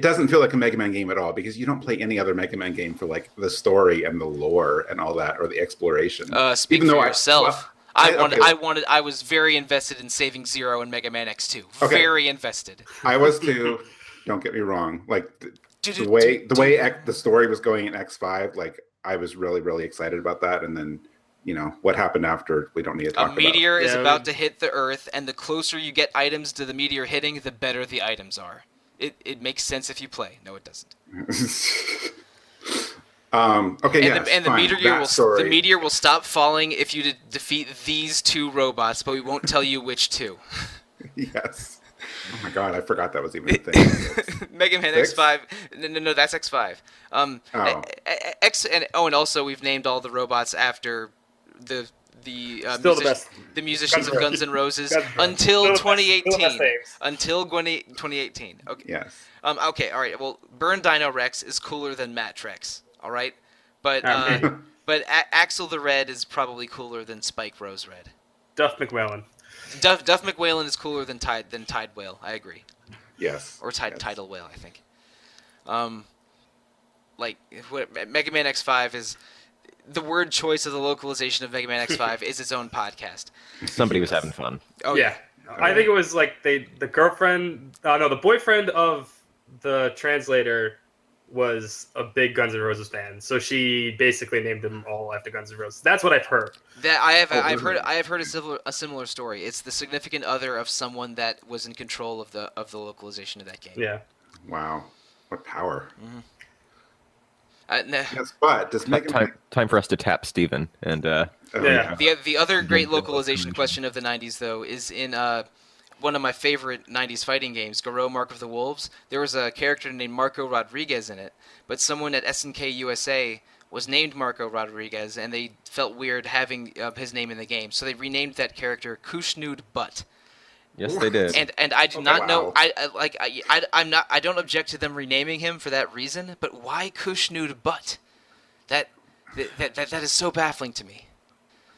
doesn't feel like a Mega Man game at all, because you don't play any other Mega Man game for like the story and the lore and all that, or the exploration. Speak for yourself. I was very invested in saving Zero in Mega Man X2. Okay. Very invested. I was too. Don't get me wrong. Like the way the story was going in X5, like I was really, really excited about that, and then what happened after, we don't need to talk about. A meteor is about to hit the Earth, and the closer you get items to the meteor hitting, the better the items are. It makes sense if you play. No, it doesn't. Okay, and the meteor will stop falling if you defeat these 2 robots, but we won't tell you which 2. Yes. Oh my god, I forgot that was even a thing. Mega Man X5. No, that's X5. And also we've named all the robots after the musicians of Guns N' Roses until 2018. Until 2018. Okay. Yes. Okay. All right. Well, Burn Dino Rex is cooler than Matt Trex. All right. But Axel the Red is probably cooler than Spike Rose Red. Duff McWhalen. Duff McWhalen is cooler than Tide Whale. I agree. Yes. Or Tidal Whale, I think. Mega Man X5 is. The word choice of the localization of Mega Man X5 is its own podcast. Somebody was having fun. Oh yeah. I think it was like the boyfriend of the translator was a big Guns N' Roses fan, so she basically named them all after Guns N' Roses. That's what I've heard. That I have heard a similar story. It's the significant other of someone that was in control of the localization of that game. Yeah. Wow, what power! Mm-hmm. Yes, but does time for us to tap Steven and The other great localization question of the 90s though is in one of my favorite 90s fighting games, Garou Mark of the Wolves. There was a character named Marco Rodriguez in it, but someone at SNK USA was named Marco Rodriguez, and they felt weird having his name in the game, so they renamed that character Kushnud Butt. Yes, they did. And I do not know. I don't object to them renaming him for that reason. But why Kushnud Butt? That is so baffling to me.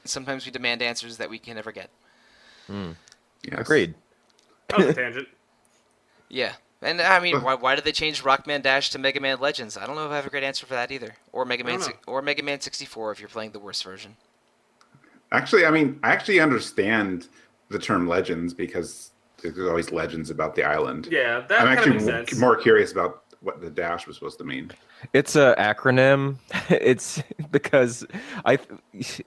Sometimes we demand answers that we can never get. Yes. Agreed. That was a tangent. Yeah, and I mean, why did they change Rockman Dash to Mega Man Legends? I don't know if I have a great answer for that either. Or Mega Man 64 if you're playing the worst version. Actually, I actually understand the term legends because there's always legends about the island. Yeah, that I'm kind of makes actually sense. more curious about what the dash was supposed to mean. It's an acronym. It's because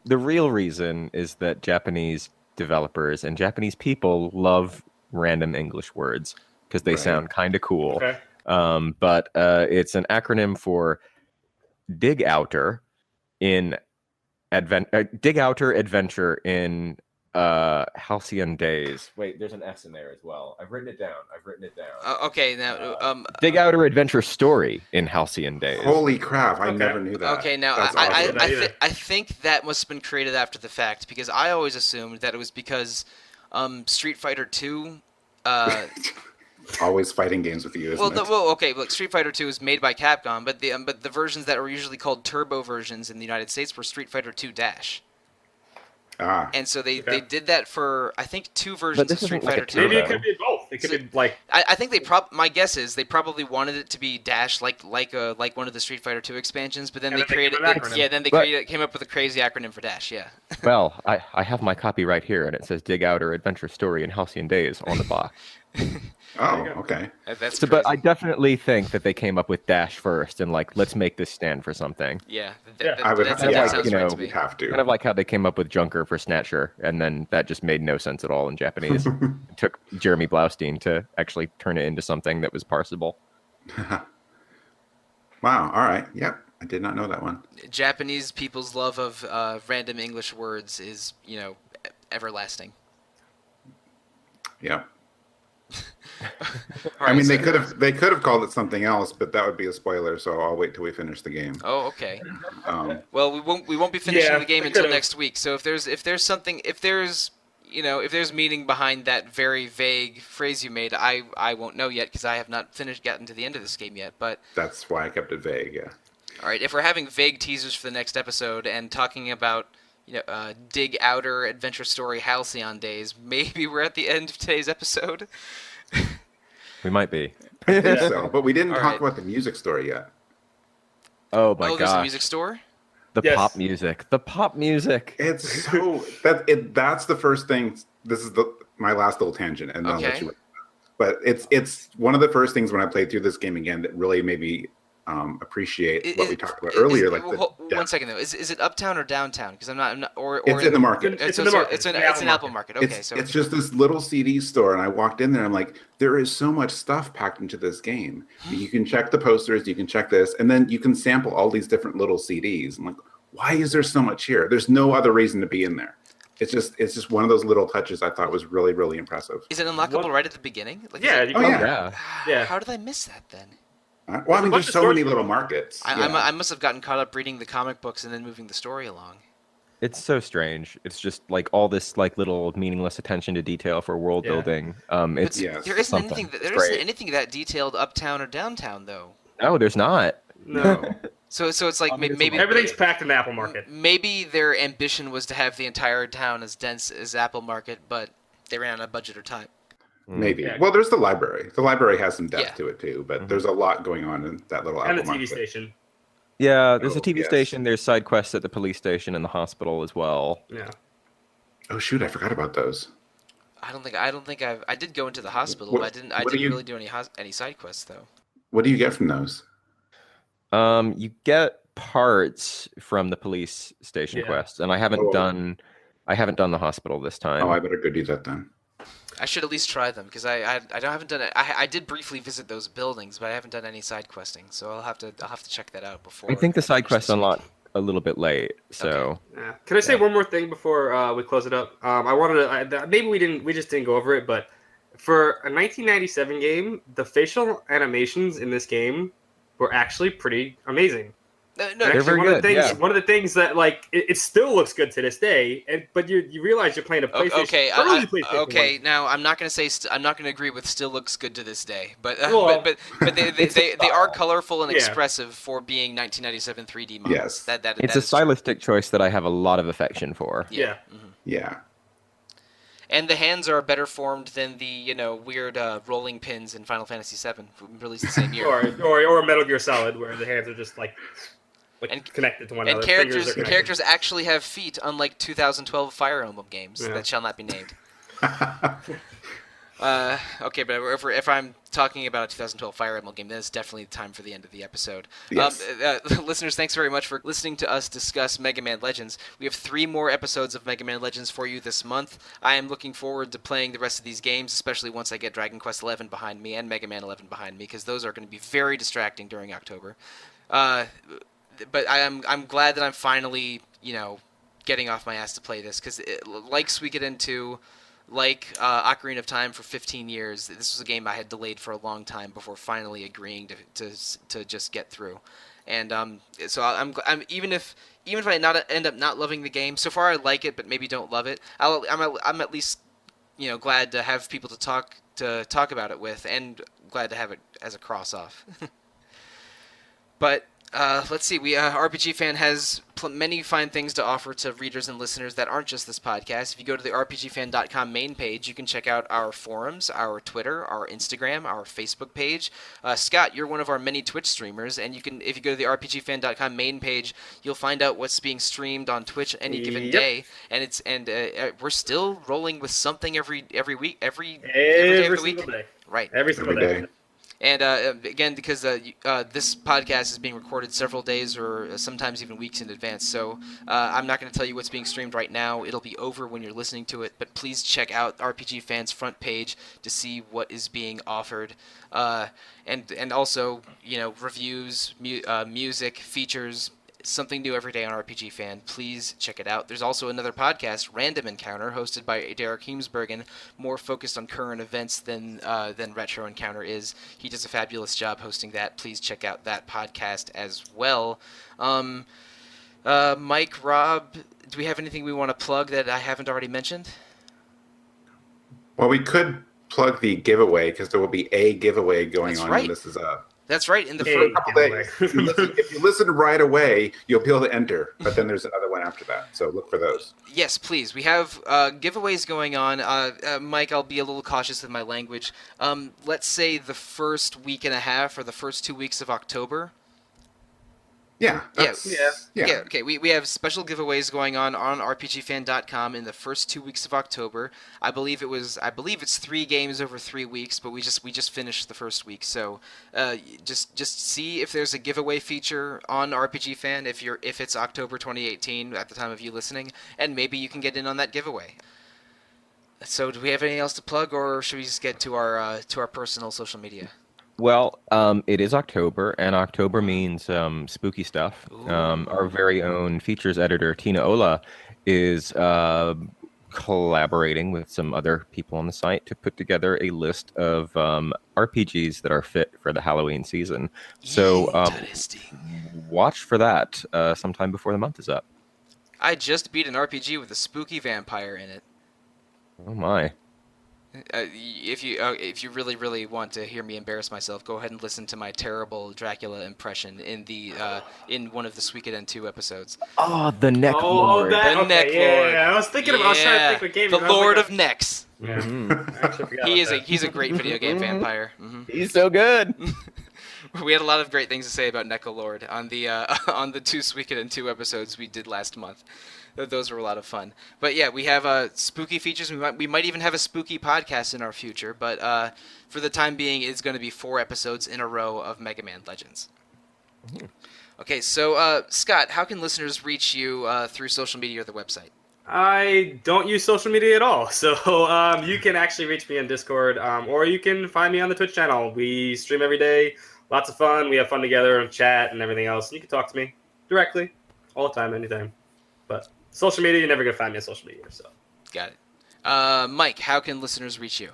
the real reason is that Japanese developers and Japanese people love random English words because they sound kind of cool. Okay. But it's an acronym for Dig Outer in Dig Outer Adventure in Halcyon Days. Wait, there's an S in there as well. I've written it down. Okay, now Dig Outer Adventure Story in Halcyon Days. Holy crap! I Okay. never knew that. okay, now That's I didn't awesome. know that either. I think that must have been created after the fact because I always assumed that it was because Street Fighter 2 Always fighting games with you, isn't it? okay, look, Street Fighter 2 is made by Capcom, but the versions that were usually called turbo versions in the United States were Street Fighter 2 Dash. Ah, And so they Okay. did that for I think two But versions of this Street isn't like a Fighter 2. Maybe it turbo. could be both. It could So- be like I think my guess is they probably wanted it to be Dash like one of the Street Fighter 2 expansions, but then And they then they created gave it an acronym. then they But- came up with a crazy acronym for Dash. Yeah. Well, I have my copy right here, and it says Dig Outer Adventure Story in Halcyon Days on the box. oh, you go. okay. That's So, crazy. but I definitely think that they came up with Dash first, and like, let's make this stand for something. Yeah, Yeah, I would. that Yeah, sounds you right know, to me. you'd have to. Kind of like how they came up with Junker for Snatcher, and then that just made no sense at all in Japanese. It took Jeremy Blaustein to actually turn it into something that was parsable. Wow. All right. Yep. I did not know that one. Japanese people's love of random English words is, everlasting. Yep. All I mean, right, they could have called it something else, but that would be a spoiler. So I'll wait till we finish the game. Oh, okay. Well, We won't be finishing Yeah, the game they until could've. next week. So if there's meaning behind that very vague phrase you made, I won't know yet because I have not gotten to the end of this game yet. But that's why I kept it vague. Yeah. all right, if we're having vague teasers for the next episode and talking about Dig Outer Adventure Story Halcyon Days, maybe we're at the end of today's episode. We might be. I think so, but we didn't All talk right. about the music story yet. Oh my There's a gosh, music store. the Yes. pop music, the pop music. It's so that's the first thing. This is my last little tangent, and then I'll let Okay. you. But it's one of the first things when I played through this game again that really made me appreciate what we talked about earlier. Like one depth. second though, is it uptown or downtown? Because I'm not or It's in the market. It's in the market. It's an It's an Apple Market. Okay, It's just this little CD store, and I walked in there. I'm like, there is so much stuff packed into this game. You can check the posters, you can check this, and then you can sample all these different little CDs. I'm like, why is there so much here? There's no other reason to be in there. It's just one of those little touches I thought was really, really impressive. Is it unlockable What? right at the beginning? Like, yeah, is it- you Oh, can- yeah. Yeah. Yeah. How did I miss that then? Well, I mean, bunch there's of so many stories. little markets. Yeah. I must have gotten caught up reading the comic books and then moving the story along. It's so strange. It's just like all this like little meaningless attention to detail for world Yeah. building. But It's Yes. there isn't something. anything It's there isn't great. anything that detailed uptown or downtown though. No, there's not. No. So it's like I mean, it's maybe Everything's packed in the Apple Market. maybe their ambition was to have the entire town as dense as Apple Market, but they ran out of budget or time. Maybe. Yeah. Well, there's the library. The library has some depth Yeah. to it too, but Mhm. there's a lot going on in that little And the Apple TV market. station. Yeah, there's a Oh, TV yes. station. There's side quests at the police station and the hospital as well. Yeah. Oh shoot, I forgot about those. I don't think I did go into the hospital, What- but I what do didn't you- really do any side quests though. What do you get from those? You get parts from the police station Yeah. quests, and I haven't Oh. done the hospital this time. Oh, I better go do that then. I should at least try them because haven't done it. I did briefly visit those buildings, but I haven't done any side questing, so I'll have to check that out before. I think the side finish quests this week. unlock a little bit late, so Yeah. Can I say one more thing before we close it up? I wanted to. Maybe we just didn't go over it, but for a 1997 game, the facial animations in this game were actually pretty amazing. No, And no, actually, very one of the good, things, yeah. one of the things that like it still looks good to this day, but you realize you're playing a PlayStation. okay, early PlayStation okay. one. Now I'm not gonna say I'm not gonna agree with still looks good to this day, but Well, but they are colorful and Yeah. expressive for being 1997 3D models. Yes. that it's that a is true. stylistic choice that I have a lot of affection for. Yeah. Mhm. Yeah. And the hands are better formed than the weird rolling pins in Final Fantasy VII, released the same year. or Metal Gear Solid, where the hands are just like And- connected to one And another. Fingers are connected. characters actually have feet, unlike 2012 Fire Emblem games Yeah. that shall not be named. Okay, but if I'm talking about a 2012 Fire Emblem game, then it's definitely time for the end of the episode. Yes. Listeners, thanks very much for listening to us discuss Mega Man Legends. We have 3 more episodes of Mega Man Legends for you this month. I am looking forward to playing the rest of these games, especially once I get Dragon Quest XI behind me and Mega Man 11 behind me, because those are going to be very distracting during October. But I'm glad that I'm finally, getting off my ass to play this because like Suikoden 2, like Ocarina of Time for 15 years, this was a game I had delayed for a long time before finally agreeing to just get through. And so I'm even if I not end up not loving the game, so far I like it, but maybe don't love it. I'm at least glad to have people to talk about it with, and glad to have it as a cross off. But let's see. RPG Fan has many fine things to offer to readers and listeners that aren't just this podcast. If you go to the RPGFan.com main page, you can check out our forums, our Twitter, our Instagram, our Facebook page. Scott, you're one of our many Twitch streamers, and if you go to the RPGFan.com main page, you'll find out what's being streamed on Twitch any given day. And we're still rolling with something every week, every day of the week. Day. Right. Every single day. And again, because this podcast is being recorded several days or sometimes even weeks in advance, so I'm not going to tell you what's being streamed right now. It'll be over when you're listening to it, but please check out RPG Fan's front page to see what is being offered. And also, reviews, music, features, something new every day on RPG Fan. Please check it out. There's also another podcast, Random Encounter, hosted by Derek Heemsbergen, more focused on current events than Retro Encounter is. He does a fabulous job hosting that. Please check out that podcast as well. Mike, Rob, do we have anything we want to plug that I haven't already mentioned? Well, we could plug the giveaway because there will be a giveaway going on right. when this is up. That's right. In the first couple days, if you listen right away, you'll be able to enter. But then there's another one after that, so look for those. Yes, please. We have giveaways going on. Mike, I'll be a little cautious with my language. Let's say the first week and a half or the first 2 weeks of October. Yeah. Okay. We have special giveaways going on RPGFan.com in the first 2 weeks of October. I believe it's 3 games over 3 weeks, but we just finished the first week. So just see if there's a giveaway feature on RPG Fan if it's October 2018 at the time of you listening, and maybe you can get in on that giveaway. So do we have anything else to plug, or should we just get to our personal social media? Well, it is October, and October means spooky stuff. Our very own features editor, Tina Ola, is collaborating with some other people on the site to put together a list of RPGs that are fit for the Halloween season. So watch for that sometime before the month is up. I just beat an RPG with a spooky vampire in it. Oh, my. If you really, really want to hear me embarrass myself, go ahead and listen to my terrible Dracula impression in one of the Suikoden 2 episodes. Oh, the Neck Lord. The Neck Lord. Yeah, I was thinking I was trying to think what game. The Lord of Necks. Yeah. He's a great video game vampire. Mm-hmm. He's so good. We had a lot of great things to say about Necrolord on the 2 Suikoden 2 episodes we did last month. Those were a lot of fun. But yeah, we have spooky features. We might even have a spooky podcast in our future. But for the time being, it's going to be 4 episodes in a row of Mega Man Legends. Mm-hmm. Okay, so Scott, how can listeners reach you through social media or the website? I don't use social media at all, so you can actually reach me on Discord, or you can find me on the Twitch channel. We stream every day. Lots of fun. We have fun together and chat and everything else. And you can talk to me directly, all the time, anytime. But social media, you're never going to find me on social media. So. Got it. Mike, how can listeners reach you?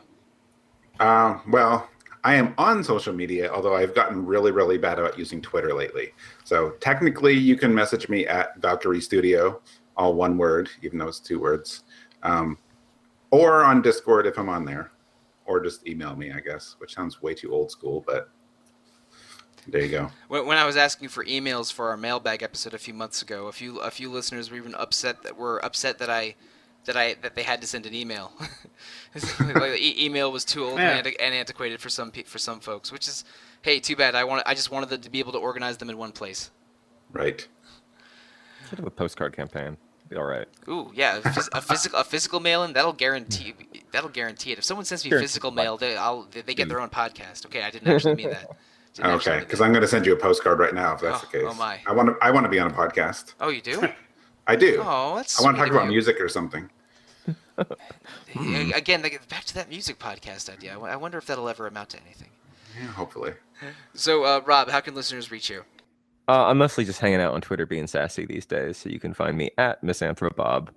Well, I am on social media, although I've gotten really, really bad about using Twitter lately. So technically, you can message me at Valkyrie Studio, all one word, even though it's 2 words. Or on Discord if I'm on there. Or just email me, I guess, which sounds way too old school, but there you go. When I was asking for emails for our mailbag episode a few months ago, a few listeners were even upset that they had to send an email. Like email was too old and antiquated for some folks, which is, hey, too bad. I just wanted to be able to organize them in one place. Right. Should have a postcard campaign. Be all right. Ooh, yeah, a physical mail-in that'll guarantee it. If someone sends me physical mail, they get their own podcast. Okay, I didn't actually mean that. Okay, because I'm going to send you a postcard right now if that's the case. Oh my! I want to be on a podcast. Oh, you do? I do. Oh, that's. I want to talk about music or something. Again, back to that music podcast idea. I wonder if that'll ever amount to anything. Yeah, hopefully. So, Rob, how can listeners reach you? I'm mostly just hanging out on Twitter being sassy these days, so you can find me at Misanthropob.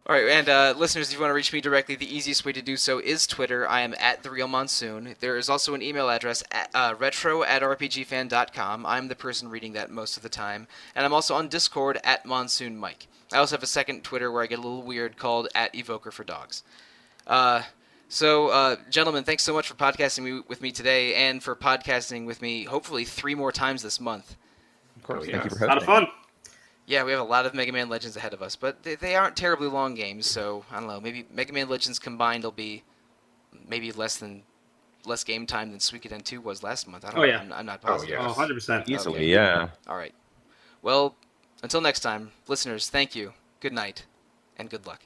All right, and listeners, if you want to reach me directly, the easiest way to do so is Twitter. I am at the Real Monsoon. There is also an email address at retro@rpgfan.com. I'm the person reading that most of the time, and I'm also on Discord at Monsoon Mike. I also have a second Twitter where I get a little weird called at Evoker for Dogs. Gentlemen, thanks so much for podcasting with me today, and for podcasting with me hopefully 3 more times this month. Of course. Oh, Thank you yes. for A lot of hosting. fun. Yeah, we have a lot of Mega Man Legends ahead of us, but they aren't terribly long games, so I don't know. Maybe Mega Man Legends combined will be maybe less game time than Suikoden 2 was last month. I don't Oh know. yeah. I'm not Oh, positive. yes. 100%. Easily, Okay. yeah. All right. Well, until next time, listeners, thank you. Good night, and good luck.